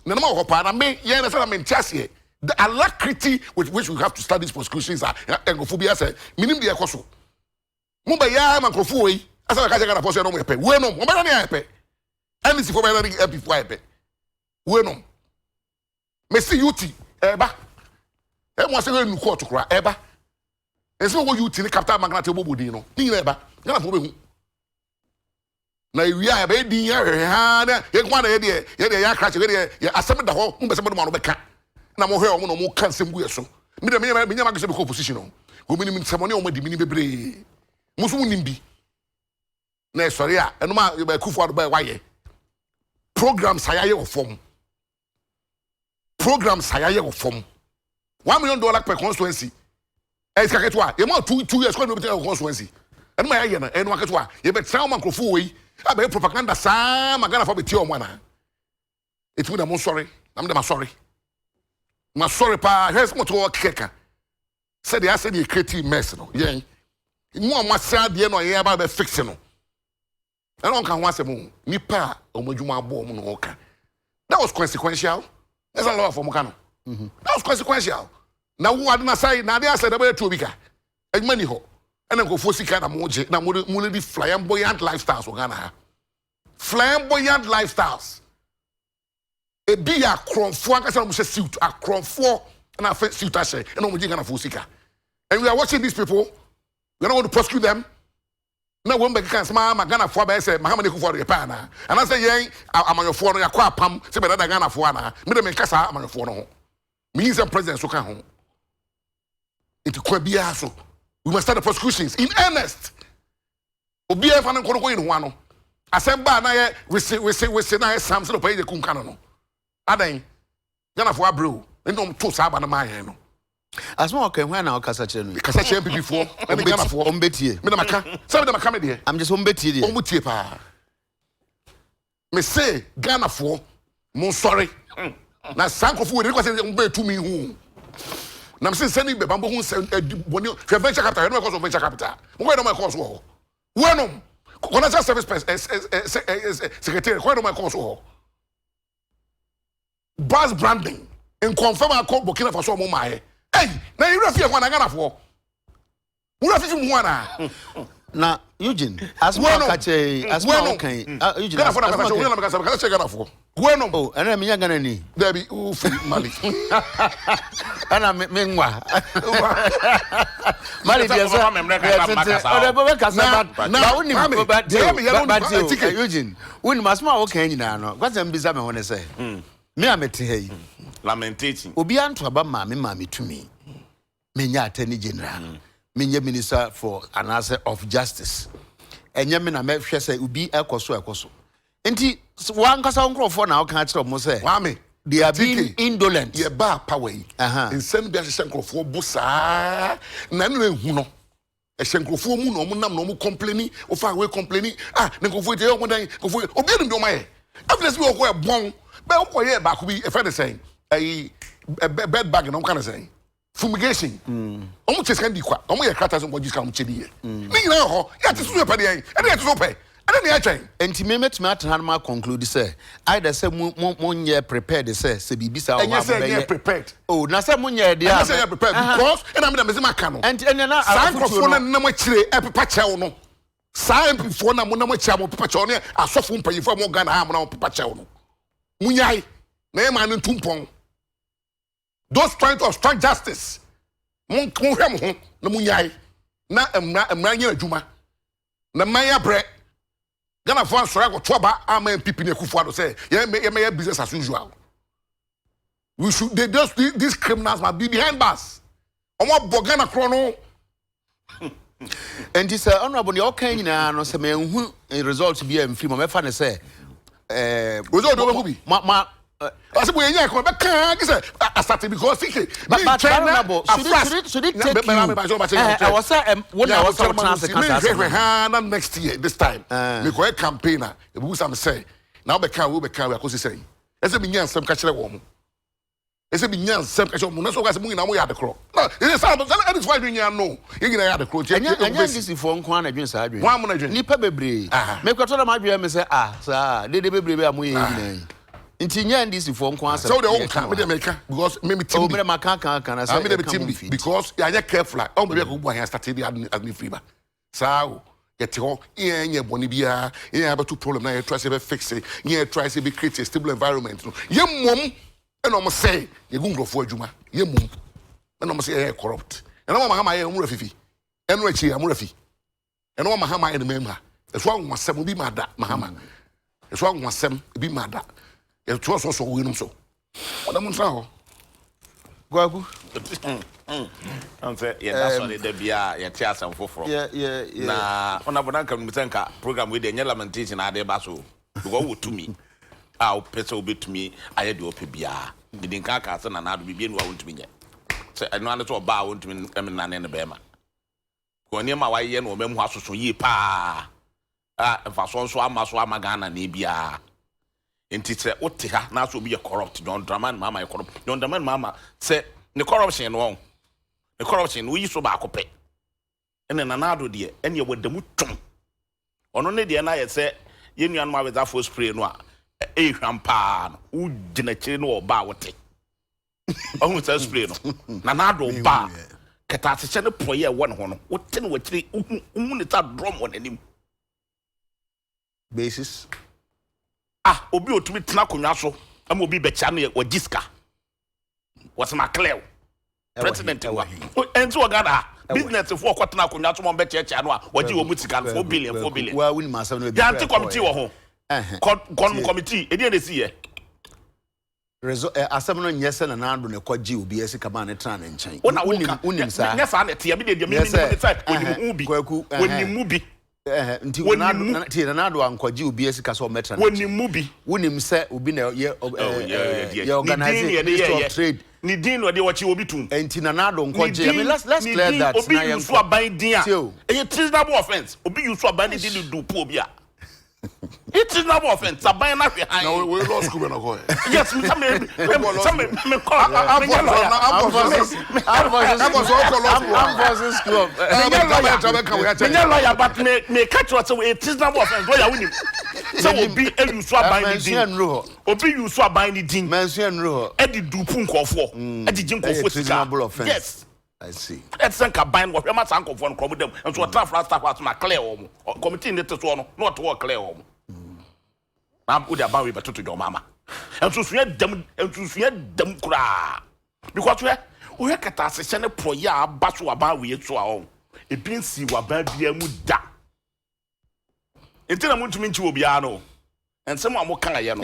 na ma wo pa na me ye na say na me ntiase the alacrity with which we have to study these prosecutions are engophobia say minim de ekoso mo ba ya makrofo we asa ka jaga na poso no mo epe we no mo ba na ya epe MC for ba na MP for epe we no me see UT eba e mo se nu court kura eba e se wo UT ni capital magnate obobodi no ni na eba na fo be hu na ewia eba din ya ha na ye kwa na ye de ya crash ye de ya asem da ho mo be se mo no be ka na mo hwe o mo no mo kan sem gu yeso me de me nyama gese be ko position no go minim nsemo ne o ma di mini bebre musu mu nimbi na sorry a eno ma be Kufuor ba waye programs ayaye of form programs ayaye of form $1 million per constituency e ska ketwa ye ma 2 years ko no be constituency and my ye na e no ketwa ye be try man krofo we abe propaganda sa magana for be tie o mo na it mean I'm sorry I'm dem sorry ma sorry pa here's mo to keka said they said you create mess no yen mo amasa de no ye ba be fix no I don't can once a moon nipa omodwuma abo mo no ka that was consequential there's a lot for mokano that was consequential na wo ade na sai na ade said about to bika adwuma ni ho ena ko fosika na mo je na mo di flamboyant lifestyles o Ghana flamboyant lifestyles e bi ya kronfo akasa mo se suit akronfo na fa suit ahye ena mo je Ghana fosika and we are watching these people we are not going to prosecute them. Na wo mbeki kan sama Ghana fo ba say Mahamani Kufuor de pa na ana say yen amanyofo no yakwa pam say be da Ghana fo na me de me kasa amanyofo no ho me is president so kan ho it kwa bia so we must start the prosecutions in earnest obi e fa no kono yin ho ano asem ba na ye we say na sam so pa ye kun kan no adan Ghana fo abro ndom to sa ba na ma yen no asma okay when na okasa kire no kasa kire people for and Ghana for ombetie me na maka say me na maka me de I'm just ombetie de omutie pa me say Ghana for mo sorry na sanko fu we ko say mbe tu mi hu na me say sending be bambo hu boni venture capital no cause of venture capital mo go no my cause wo wenom commercial service secretary ko no my cause wo buzz branding in confirm akọ Burkina Faso mo mae hey na you refuse kwa na Ghana fo you refuse mu wana na Eugene asma kache asma okay Eugene Ghana fo na kasa we na kasa Ghana fo bueno oh ana me nya Ghana ni there be ufi mali ana me nwa mali dia so o be kasa na woni but Eugene woni asma okay nyina no kwasem bisa me ho ne say me amete hey lamenting obi anto aba ma me tumi menya attorney general menya minister for analysis of justice enye me na me hwe say obi ekoso enti wan kasa nkrofo na o kan kire mo say wa me they are being indolent ye ba power yi insen bia hye nkrofo busa na no ehu no hye nkrofo mu no mo nam no mo complaining o fa we complaining ne nkrofo tie o mo dan nkrofo obi enu bi o ma ye evidence bi o ko e bon be o ko ye ba ko bi e fa de say a bed bag no kind of saying fumigation omo chese ndi kwa omo ye krata so ngojis ka omo chedi ye ni nyina ho ya te so pe de yen e de te so pe e de ya twen enti me metime atana ma conclude say either say mo prepared say bibi sa o ma be prepared oh na say mo nye de ya say you prepared because and am me maka no enti enya na afofo na mo kire e pepa chew no sa empifo na mo kire mo pepa chew no asofo mpayifo mo Ghana ha mo na pepa chew no munyai na e ma no tumpon those trying to obstruct justice mon hwem ho na munyai na emra nya adwuma na manya bre Ghana for answer go to ba ama MPP na Kufuor say ye business as usual we should these criminals must be behind bars omo bogana kro no and this honorable the okay nyina no say me hu result be am free mo me fa ne say result do be ma I said, we ain't going to I started because should it take you? I was when I was next year, this time. We go a campaigner, the books I'm saying. Now, we can, because say, as a minion, some catch a woman. As a minion, some catch a woman, so as moving away at the crow. No, it is that is why you know, you're going to have the crow. And this is for one against Adrian. One minute, Nipper Baby. Make a total of my dream and say, sir, did the baby am we? Intinya ndisi for nkwa so the whole can we make because maybe team me maka can I say team because you are careful oh maybe go here started as me free ba sao get ho ye boni bia ye have two problem na you try to fix it you try to create a stable environment no ye mom e no mo say ye go ngrofo adwuma ye mom e no mo say ye corrupt e no ma ha ye mu rafifi e no achi am rafi e no ma ha ma e no memha e so anwasem bi ma da ma ha ma e so anwasem bi ma da you trust us we know so. What am I saying? Gwagu. I'm saying that's why they be a chance and for. Yeah. Na on abona kan mutanka program we dey lamentation ade ba so. Go to me. Pesa obi to me aye de opebia. Didin ka ka se na na do bibie no wa wontumi nye. say I know an to ba won to me na ne bema ko ne ma waye no mem ho asoso yi pa fa so ama Ghana na bia enti say wote ha na so bi ye corrupt John Dramani Mahama ye corrupt John Dramani Mahama say ne corruption no the corruption we so ba akopɛ ene nanado de ene wadamu twom ono ne de na ye sɛ ye nuan ma beza for spray no a hwampa no u gina kire no ba wote ohun sɛ spray no nanado ba kata se ne proye won ho no wote ne wakire umu ne ta drum won anim basis obi otumi tena konwa so am obi be cha no ye wagiska was ma clear president wa enti wo Ghana business for kwatena konwa so mo be cheche no a waji wo mutika 4 billion wa win ma asem no be yanti committee wo ho committee edi na si ye asem no nyese na nando ne kwaji obi esi kama ne tena ne nchen unim sa nyesa na te ya bi de mi side onim ubi onim ubi nti nando ankwaji obi esi kasa o metra onim ubi unim se obi na ye organize trade ni din no de wachi obi tum enti nando nkwaji I mean let's clear that obi use aban din a e treasonable offense obi use aban din di do pu obi a it is not offense aban na hwe han no we law school na go yes me call I'm lawyer but me catch what say it is not offense lawyer win so obi use aban din obi use aban din mention ro e di do pu nkofo e di jin nkofo sika yes I see. It's a combine what we must uncle for them and so a tough last staff my clear committee in the one not to work clear. I'm good about we to your mama. And to swear them and to swear them cry. Because we are catassin pro ya basu about we to our own. It been see what bad dear muda. Until I want to mean you Obiano. And someone more kind of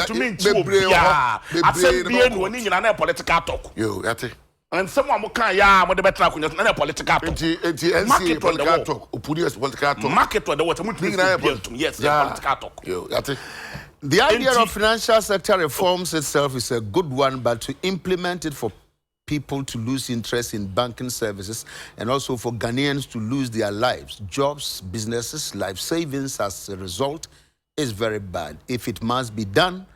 to mean you. I said, be any in a political talk. You at it. And someone who can ya mo de betra kunya na political talk. NC political talk. Opunious political talk. Market or the what yes, political talk. The idea of financial sector reforms itself is a good one, but to implement it for people to lose interest in banking services and also for Ghanaians to lose their lives, jobs, businesses, life savings as a result is very bad. If it must be done,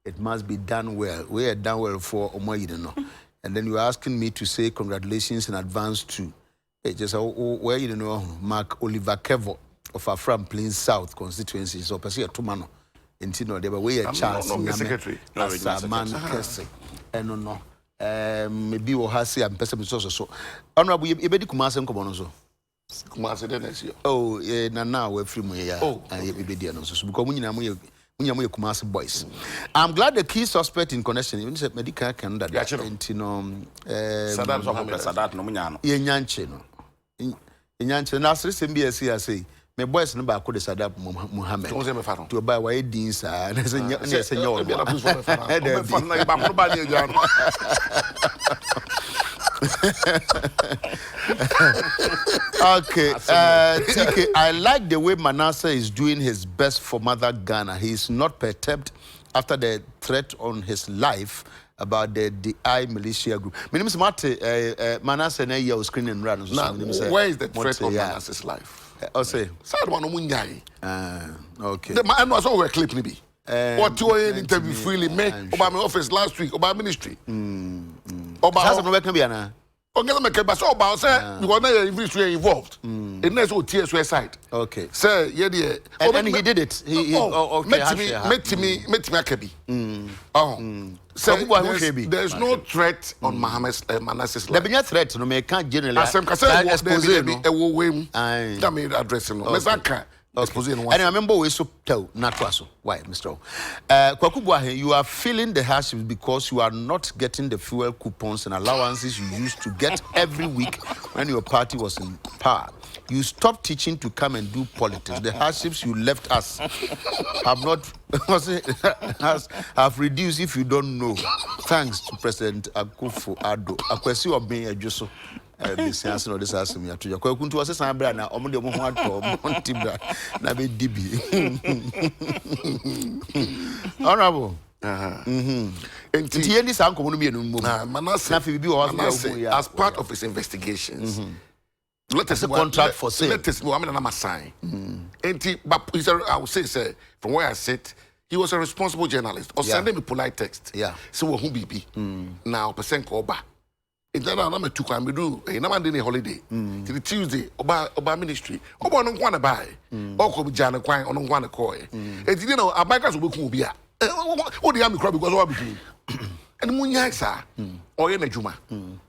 it must be done well. We are done well for Omoyideno. And then you're asking me to say congratulations in advance to where you know Mark Oliver Kevo of Afram Plains South constituency. So Persia Tumano. Intino they were way a chance secretary. No, man Kesse. And no. Maybe we have and person so. Honorable you be Kumasi Komonoso. Kumasi then oh, now we're free me. Oh, I be there no so because Kumasi boys. I'm glad the key suspect in connection even said medical can that Sadat no munyano. Yenyanche no. Yenyanche na sere sembi say me boys no ba ko de Sadat Muhammad. To buy why dins na say okay, TK, I like the way Manasseh is doing his best for Mother Ghana. He is not perturbed after the threat on his life about the DI militia group. Manasseh na year screen and run. Where is the threat on Manasseh's life? I'll say. Okay. The man was over a clip maybe. What you interview freely make about my office last week about ministry. About okay, but so about say you are not involved. It needs to TSU side. Okay. Say yeah. And he did it. Met me akabi. There's no threat on Manasseh's life. There be threat no me can generally. Asem ka say expose no e wo wem. That me address no. Me say and I remember we so tell natural. Why, Mr. Kwakubuahe, you are feeling the hardships because you are not getting the fuel coupons and allowances you used to get every week when your party was in power. You stopped teaching to come and do politics. The hardships you left us have reduced if you don't know. Thanks to President Akufo-Addo. Akwesi Obin Ejuso. Business no this as me to your kuntu was say bra na omo de mo ho ato monti bra na be dibi honorable Nti any sa nkomo no me enum mom. Manasseh, as part of his investigations. Let us contract for sale. Let us know. I'm a sign. But I would say, from where I sit, he was a responsible journalist. Or sending me polite text. Yeah. So who be now percent koba. In that I'm a two time do. I'm a holiday. To the Tuesday. Oba ministry. Oba no want to buy. Oko Jana Kwine on one coy. And you know, our bikers will be. What the army crowd because what between. And Munya sa. Or in a Juma. And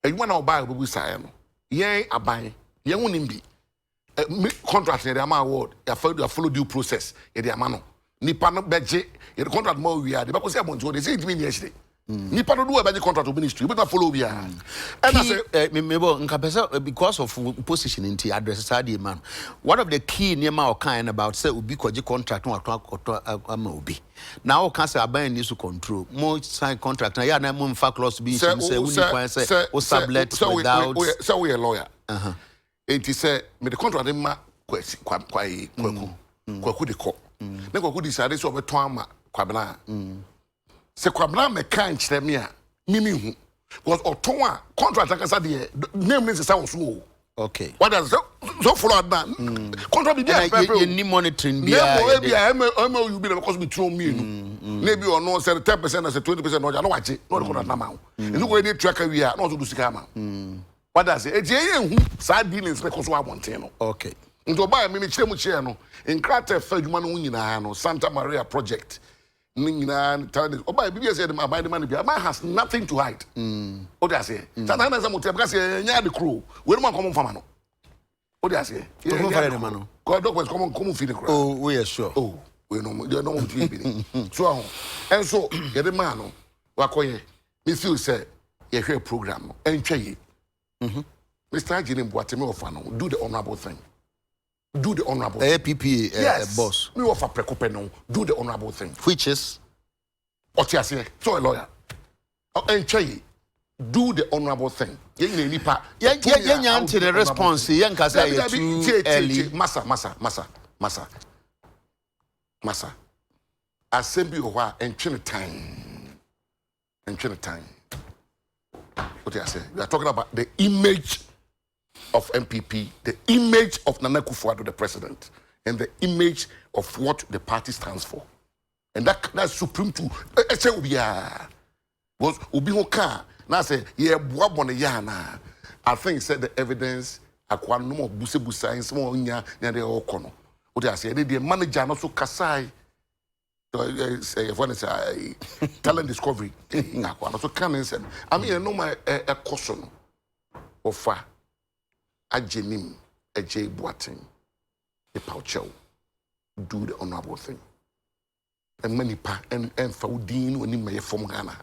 you want to buy a bubu sayano. Yay, a buy, young nimbi. Contract in the award, a follow due process in the amano. Nipano budget, the contract more we are, the Bacosia Monto, they say it mean yesterday. Nipano do a budget contract of ministry, but I follow we are. And I say, because of position in the address, man. One of the key near my kind about say, Ubi contract or Amobi. Now, cancer are buying this to control. More sign contract. Now, yeah, I'm fact loss being say, sublet without. So we a lawyer. It is said, me the contract in my kwaku de ko. Ne kwaku decide so betwama kwabna. Se kwabna me kan kire me a mimi hu. Because oton a contract akasa de name is say so. Okay. What does so follow that? Contract be there. You need monitoring. Yeah, you be because we throw me. Maybe or no, say 10% or say 20%. No, I know what you. No, the contract now. You go any tracker we are not to do scam. What does it? Side dealings because I want to. Okay. Into buy me chemu cheno. In Krater Fedman Unina no Santa Maria project. Nina tell oh by BBS said my the money. Man has nothing to hide. What does it? Sometimes I'm because the crew. We don't come from no. What does it? God dog was come feed the crowd. Oh, we are sure. Oh, we know you don't want to be. So and so get the man wakoye. Me feel say you hear program and chey. Mr. Ajini Boateme of do the honorable thing. Do the honorable thing. APP yes. Boss. Me offer prekopeno. Do the honorable thing. Which is? Otiase. So a lawyer. And Chay. Do the honorable thing. Yeah, to the response. Young Kasa too early. Massa. Assembly or and train time. And train time. What I say? We are talking about the image of MPP, the image of Nana Akufo-Addo, the president, and the image of what the party stands for. And that's supreme to was Ubi Hoka. Now say, yeah, Buabona. I think said the evidence akwa no more busebusa and small nya they all kono. What I say, the manager not so kasai. Talent discovery. So can I mean, I know my a caution of a genim, a J Boating, a poucho, do the honorable thing. And many pa and Faudin when he may form Ghana.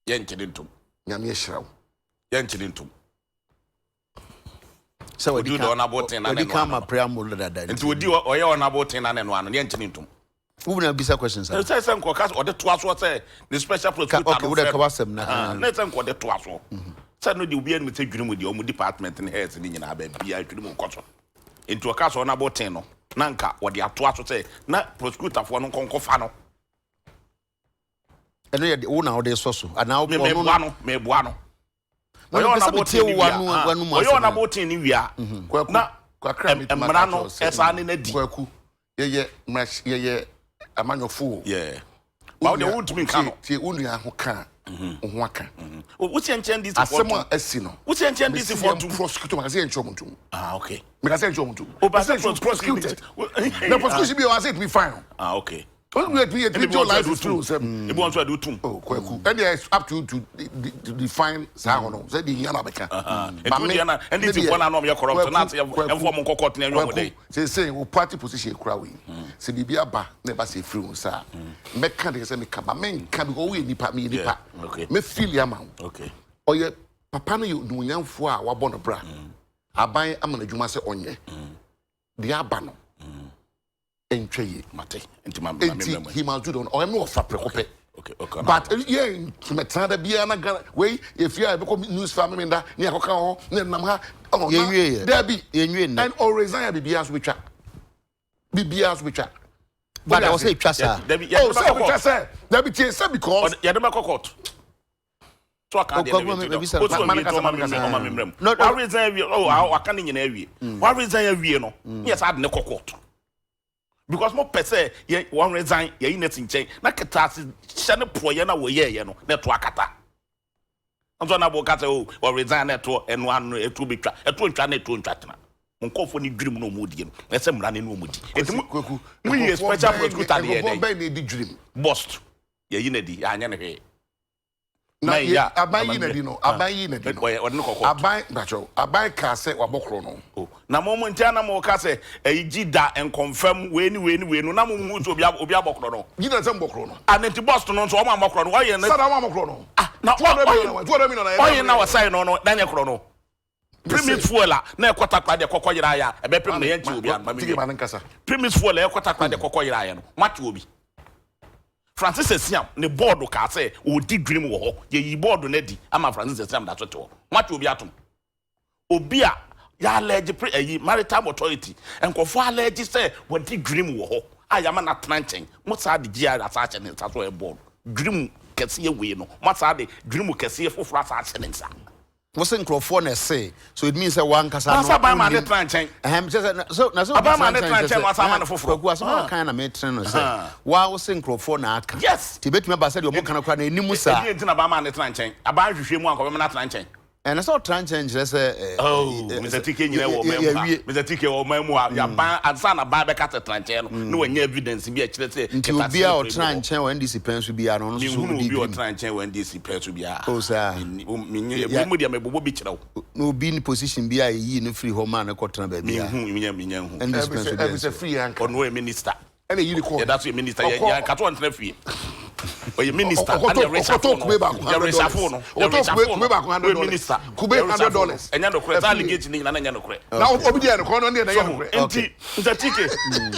Yanchidintum. Yamishrao. Yanchidintum. So do the honorable thing and become a preamble that and to do or your honorable thing and one Yanchidintum. Who will be questions? I say some caucus or the twas what say the special prosecutor would have covered now. Let's unquote the twas. Said no, you'll be able to take with your department and heads in our baby. I could move into a castle on about 10. Nanka, what the twas say, not prosecutor for no concofano. And they are now they so and now me buano. Well, on about 10 one about 10 years. Now, Marano, as an in a deku. Yeah, a man of fool. Yeah. Well, the wood me come. The only who can. What's your this? As someone as sino. What's your this for to prosecute magazine chomuntu? Ah, okay. Magazine chomuntu. Oh, but that's prosecuted. The prosecution be was it be fine. Ah, okay. Well, we have to your life is true. It wants to do too. Oh, quite cool. And it's up to you to define Sahono. Said the Yanabeka. And this is one of your corrupt and form court name one day. Say, party position crowing. Say, Bibiaba never say free, sir. Mechanics and men can go in the part me. Okay. Me feel your mount. Okay. Or your papa, you do young for our bonnet bra. I buy a man, you must say on ye. The Abano. Entry mate he must do on or no for preoccupy. Okay. But yeah, to Matada be an way if you have become news family in that near Hokao, Namha, oh, there be and or resign BBS which are BBS which are but I say chasa oh say we chasa there be say because ya dem court so aka dey no one reason we oh aka ni nyina awie one reason awie no yes ad ne court because mo pese ye one reason ye yi net nchen na ketase hye ne proye na wo ye no na to akata anzo na bo ka say oh one reason na to eno anu etu betwa etu ntwa na etu ntwa tena monkofo ni dwirim no mo die no ese mra ne no mo di etimu mu ye special prosecutor dey dey go be ni dwirim bust ye yi na di anya ne hwe na ya abayi na di no abayi na di no abayi bacho abayi ka say wabokro no oh na mo ntia na mo ka say gida and confirm we ni no na mo mu obi abokro no gida say mbokro no anti bust no so o ma mokro no why na sada wa mokro no na 200 million na oye na wasai no danye kro no premise fuel na ekota kwa de kokoyira ya ebe pem na yanti obi an tigi ma nkasa premise fuel ekota kwa de kokoyira ya no mate obi Francis Esiam ne board ka say o di dream wo ho ye yi board na di ama Francis Esiam da tote ho mate obi atom obi a ya allege maritime authority enkofo allege say wo di dream wo ho ayama na tranchen mo sa de gia asa che ne sa so e board dream kese ye we no mo sa de dream kese foforo asa che ne sa what's in Crawford say so it means that one casa no so ba man de tranchen so ba man de tranchen was man foforo kwa so na kan na metren no say wa what's in Crawford na aka yes tibet me ba say de omo kan kwa na enimu sa e ntina ba man de tranchen aba hwehwe mu anko be na tranchen and so tranchen just say Mr. TK nyina wo memu Mr. TK wo memu ya ban ansa na ba be kata tranchen no wanya evidence bi a kire say nti obi a o tranchen when this depends bi a no so di bi o tranchen when this depends bi a o sa mu dia mebobo bi kire wo no be in position bi a yi no free home man ko tena ba bi a minya and this depends be free anka or no minister and you call yeah that's your minister ya kato ntena free oye minister and the reshuffle no the reshuffle no the minister kube $100 enya no kure allegate ni na enya no kure na obi dia no kono na enya no kure enti ntatike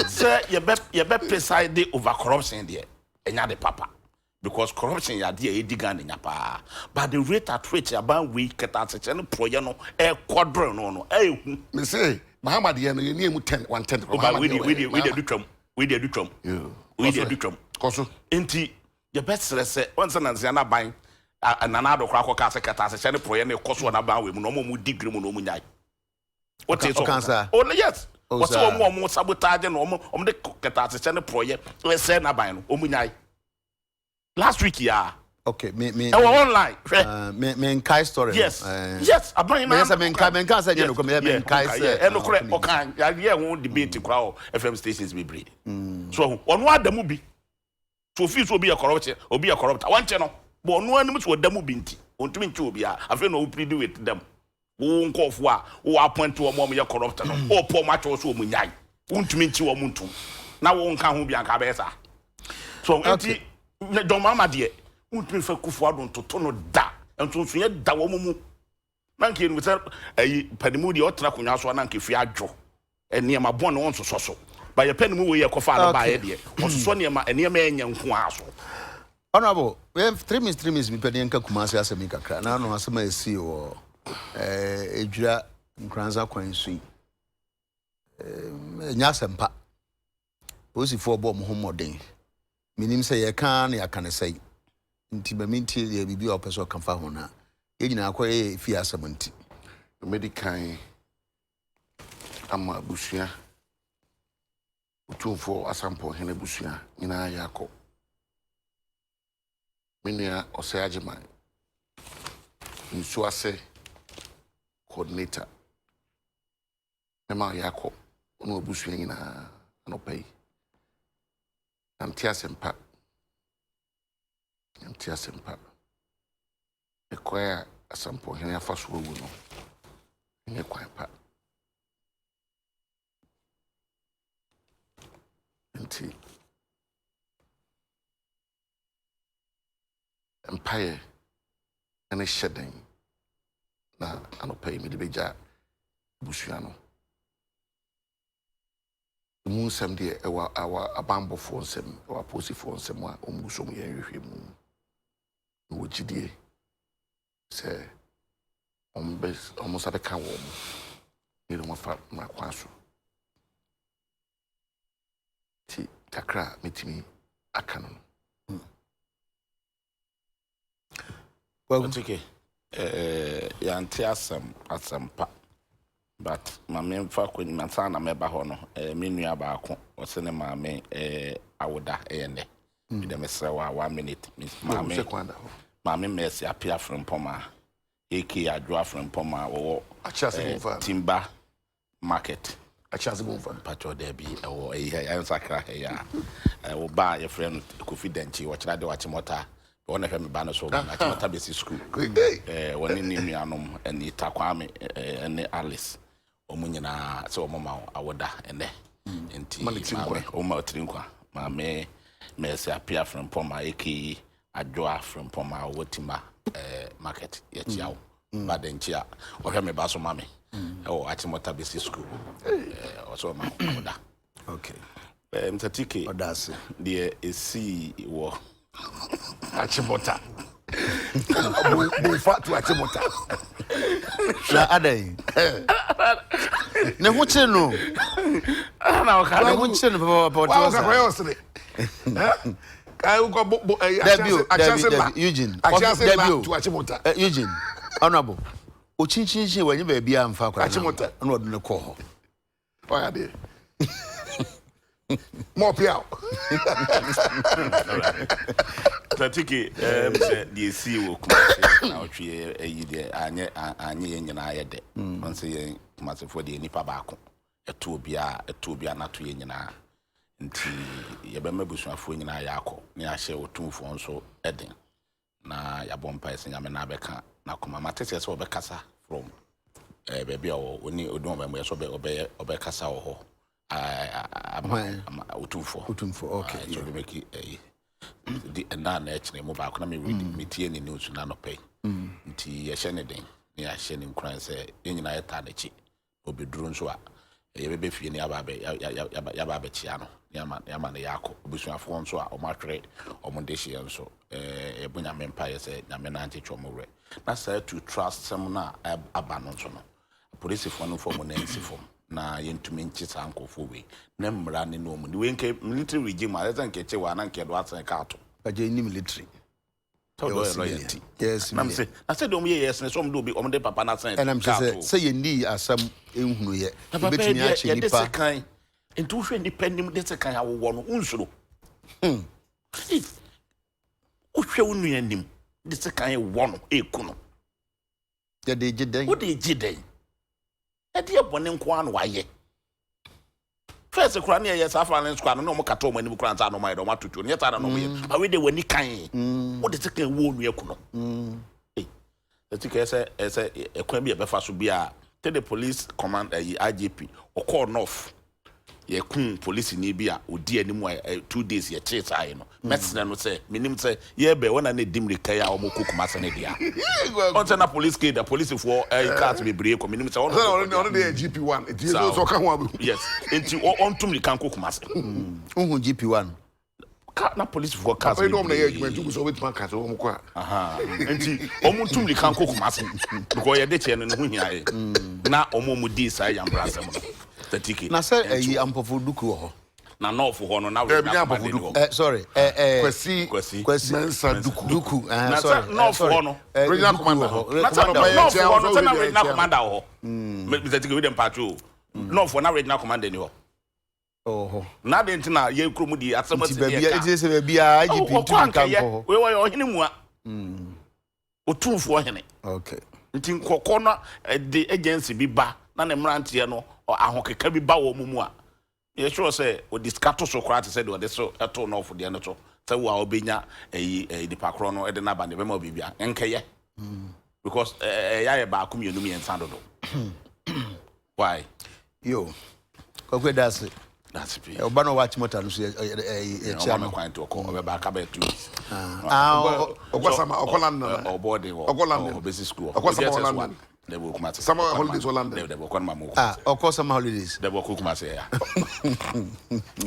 say ye be preside over corruption there enya the papa because corruption ya there e diga na nya pa but the rate at which aban we keta seche no proye no e quadro no ehu me say Muhammad ye no ye ni mu 10 110 we dey do trom koso enti the best say once na nsia na ban anana do kra akọ se keta se ne proye ne koso na ban we mu no mu degree mu no mu nyai what is so oh yes what's o sabotage no de keta se ne proye we say na ban no o mu nyai last week ya okay me online me kai story yes yes aban na yes me kai say no me kai say e no kre o kan ya ye debate kra o FM stations be breed so onu adamu bi to fi so obi a corrupt wan che no bo onu anim so adamu bi nti ontumi nche obi a afi no plead with them wo nkofo a wo appoint wo mo ye corrupt no o po ma che so omunyai ontumi nche wo muntu na wo nka ho bi anka be sa so enti John Mama de ontumi fa kufu adon toto no da ento so ye da wo mu na nke ni say panimu de otena konwa so na nke fi adwo ene ma bon no nso so ba ye panimu we ye kofa na ba ye de so ne ma enya nko aso honorable we have 3 minutes bi pedi nka kumase asemi kakra na no asema esi wo ejura nkranza kwan sui nya sempa osifo bo mo homoden minim se ye kan na yakane sei nti ba minti ye bibi opeso kan fa ho na ye nyina akwa ye fi asamanti medical ama busua utumfo asampo hene busua nyina yakọ minia osayajima nsuase coordinator ema yakọ ono busua nyina anopai antia sempa ekoya asampo hene afaso wu no ne kwan pa nti empire ene hyeden na anopai mi de beja busua no mu nsɛm de ɛwa abambɔfo nsɛm ɛwa posifo nsɛm a ɔmusom yɛ nhwehwɛ mu wo gidie sɛ ɔmo sabe ka wɔ mu ne mo fa makwa so ti kakra metimi aka no. Well, okay. Yanti asampa. But my main fact when my son am eba hono, me nua baako, wose ne maame awoda ene. Me dem say 1 minute. Miss maame mercy appear from Poma. AK adwa from Poma or Timber Market. A chance move. Patrol there be or a sacra here. I will buy a friend confidential watch I do watch motor. One of them banner so at motor basic school. One in Nimianum and the Takwame and the Alice. Omunyana so mama awoda ene enti mame o ma trinkwa mame mercy appear from Poma AK adwa from Poma wotima market ye chiawo badenchia o hwe me ba so mame o atimota basic school so ma awoda okay mtatike odase de esi wo atimota bu fatu atimota na adai ne ho che no na o ka ne ho che no papa wa ka kwa osre kai uko bo Eugene to atimota Eugene honorable o chinchin wanyi ba bia amfa kwa atimota na odo ne ko ho wa ya de more piao Tatiki the see wo kuma na otwe ayi de anye ye nyina ayede onse ye masefo de nipa baako eto obia na to ye nyina nti ye be mabusuafo nyina ya akọ ne ahye otumfo nso eden na ya bompa ese nyame na abeka na kuma matese se obekasa from baby oni odon ba mo so obekasa wo ho utumfo okay so we make it the na actually mo ba ko na me read me tie ni news na no pay nti ye hye ne den ne ya hye ne nkran se nyina ye ta na chi obeduru nso a ye bebe fie ne aba be chia no ya ma ne yakọ obusuafo nso a o matwere o mo de hye nso e bunya mempa ye se nyame na anti twomwe na say to trust some na aba no nso no police fo no fo mo na nsi fo na yentumi nchisa ankofo we na mmra ne no mu we nke military regime a zan keche wa na nke do asan ka ato aje ni military loyalty yes na say I said do me yes na so do be o de papa na san and I'm say ye ni asam ehunu ye betumi a chi nipa kan ntu hwe nipa nim de sekan awo no unsuro o hwe unu anim de sekan wo no ekunu de giden wo de giden e bone nko an waye first kura ne yes afran squad no mo kato mo anim kura nta no mai do matutu ne ta na no mo ye awe de wani kan wo de sekan wo nu ekuno the say ekwan bi e befa so bi a the police command IGP o call north ye kun police ni bi a odi animu 2 days ye chase ai no medicine no say minim say ye be wona na dimri kai a o mo kokuma se ne dia on na police kid the police for cars be break ko minim say on the GP1 it is so kan ho yes enti on tumri kan kokuma se ohun GP1 na police for cars be na ye adwuma tu so wet man cars o mo kwa enti o mo tumri kan kokuma se because ye de che no hu hia na o mo di sai yambra se mo na say eyi ampofo duku ho na north ho no na we sorry kwesi mensa duku na sorry north ho no regional commander na north ho no na regional commander ho Mr. Tiki we dem patrol north ho na regional commander ni ho oh na de ntina ye kromu di asemase ni e ka ti se be bia IGP tu kan ho we wo ohene mu a otumfo ohene okay nti nkokọ na the agency bi ba na ne mrantie no ahokeka bi ba wo mu a ye sure say o discato so kwat say do de so eto no for de no to say wo a obenya di pakro no e de na ba ne be ma bibia enkeye because ya ba akum yenu mi ensa do why yo kokwe that's be oba no watch motor no so chia no kwant to ko be ba ka ba 2 weeks okwasama okoland na obode wo okoland basic school okwasama they will come at summer holidays Holland they will come mamu of course summer holidays they will come at ya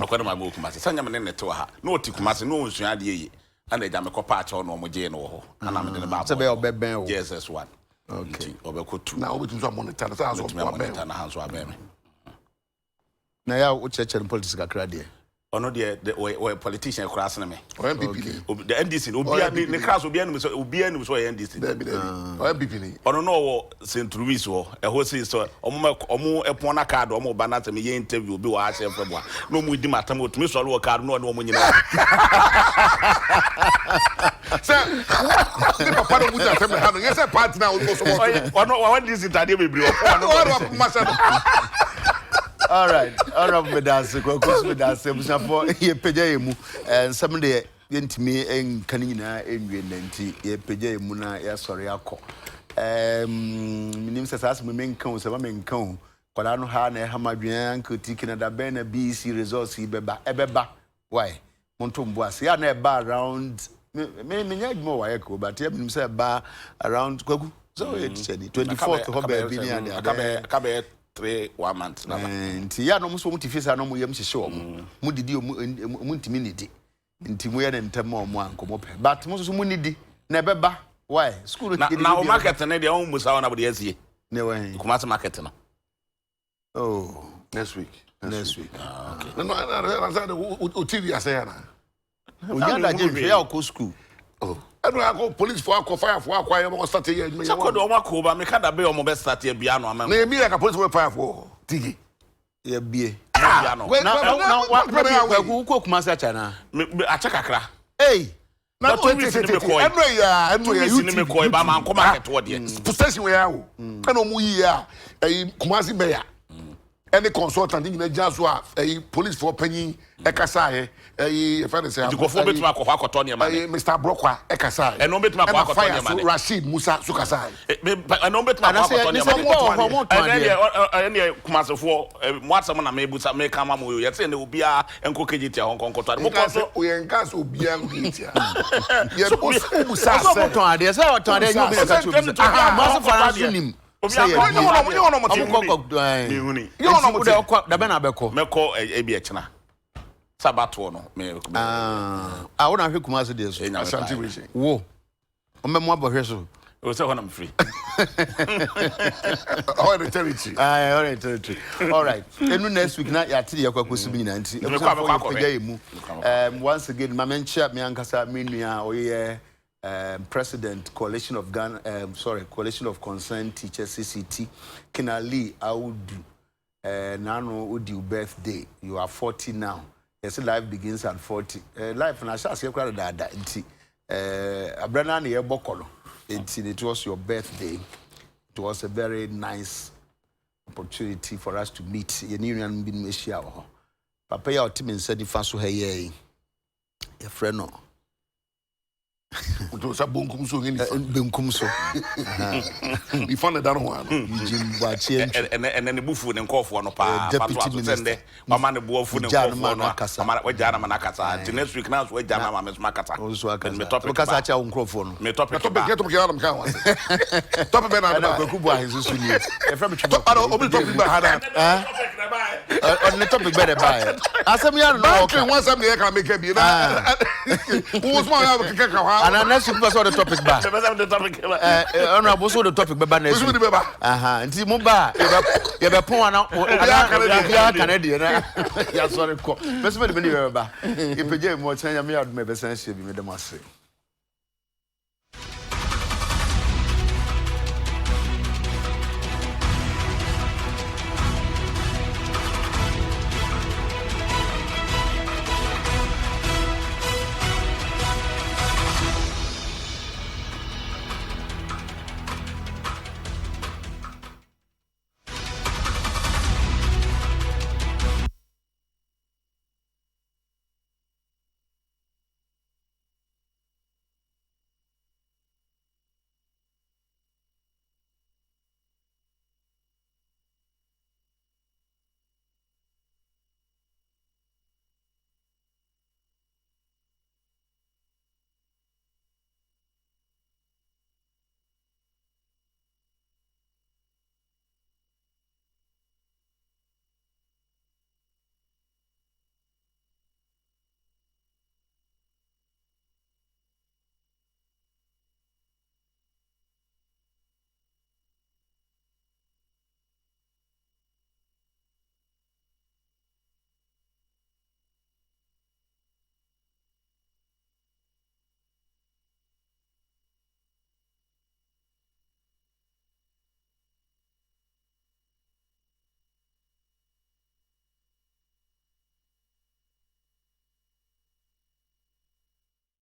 okwana mamu kuma se sanya me ne to ha no oti kuma se no nsu ade yi ana eja me kopa acha no mo je no ho ana me ne ba se be obeben o JSS1 okay obekotu na obetu so monitor na so monitor na hanso abeme na ya o cheche politics kakra de Ono the politician cross na me. Or MPP. The NDC obi ne class obi anu so NDC. Or MPP. Ono no St. Louis wo e ho say so omo epon na card omo ba na me ye interview obi wa ase febua. No mu di matam otumi so lo card no omo nyina. Sir, the papa no muja tell me how no. Yes, party now we go so much. Ono this interview bebre o. All right, me dance ko me dance busa for ye peja emu some de yentimi enkan nyina enwie nanti ye peja emu na ya sori akọ minim se sas me menkan se ma menkan kwala no ha na ha madwen anko Canada ben na BC results ebeba why monto mbo ase ya na eba around me nya admo wa yeko but ye minim se eba around kwagu so it's 24th ho ba bi ni ade akabe 1 month na nti ya no mo so mo tifisa no mo yam hyehye omo mo didi mo ntimi nidi nti mo ye ne ntem omo ankomo pe but mo so mo nidi na ebeba why school na o market na dia o musa na bode asie ne wen Kumasi market no next week okay no I said o TV ase na o yanda je ya ko school I don't go police for fire for I am start here. So could o mako ba me ka da be o mo be start here bia no amam. Na me like police for fire for tigi. Ya bie. Bia no. Na ko Kumasi acha na. Me acha kakra. Hey. Na to me see me koy. Eno ya you me koy ba man ko market wo de. Station we ya wo. Na no mu yi ya. Kumasi be ya. Any consultant in Nigeria so police for penny ekasa he if I say go for betima akọ akọtọ ne ma Mr. Brokwa ekasa e no betima akọ akọtọ ne ma Rashid Musa sukasa e no betima akọ akọtọ ne ma e Kumasi for mo asem na me busa me kama mo ye say na obi a enko kejiti a hon kontọ mo ko so o ye nka so obi a kejiti ye busa so mo ton ade say o ton ade nyu be ka chu mo so fara zunim obi akọ ni wono mo ti huni you wono mo ti da be na beko meko e bi e chena sabato no me wona hwe Kumasi de so Ashanti region wo o me mo abahwe so o say honam free all the territory all right territory all right enu next week na ya tiri yakwa kosi bi nyina nti once again ma mencha me ankasa me nua oye President Coalition of Ghana Coalition of Concerned Teachers CCT Kinali Audu nano udi birthday you are 40 now. Yes, life begins at 40. Life na sha se kwara dada nti abrana na ye bokolo nti it was your birthday. It was a very nice opportunity for us to meet. Ye ni nwan bi nhia ho papa ya otimi nsa difa so ha ye friend no to sa bonkum so ngini benkum so we found that one yijimba che and ne bufu ne nkofo no pa to sende mama ne buofu ne nkofo no amara we jana manakasa the next week now we jana mama makata me topic kasa cha nkofo no me topic get to kan wa topic be na kwaku bu ahizo so ni e fra me twa obi topic be hada on the topic be ba asem ya no okay one some dey can make be na who small ya keka and next week person the topic ba the topic honorable so the topic ba next week nti mo ba ye be pon ana ya Canadian ya sorry ko best me be ba e peje mo chen ya me ya do me be san she bi me dem ase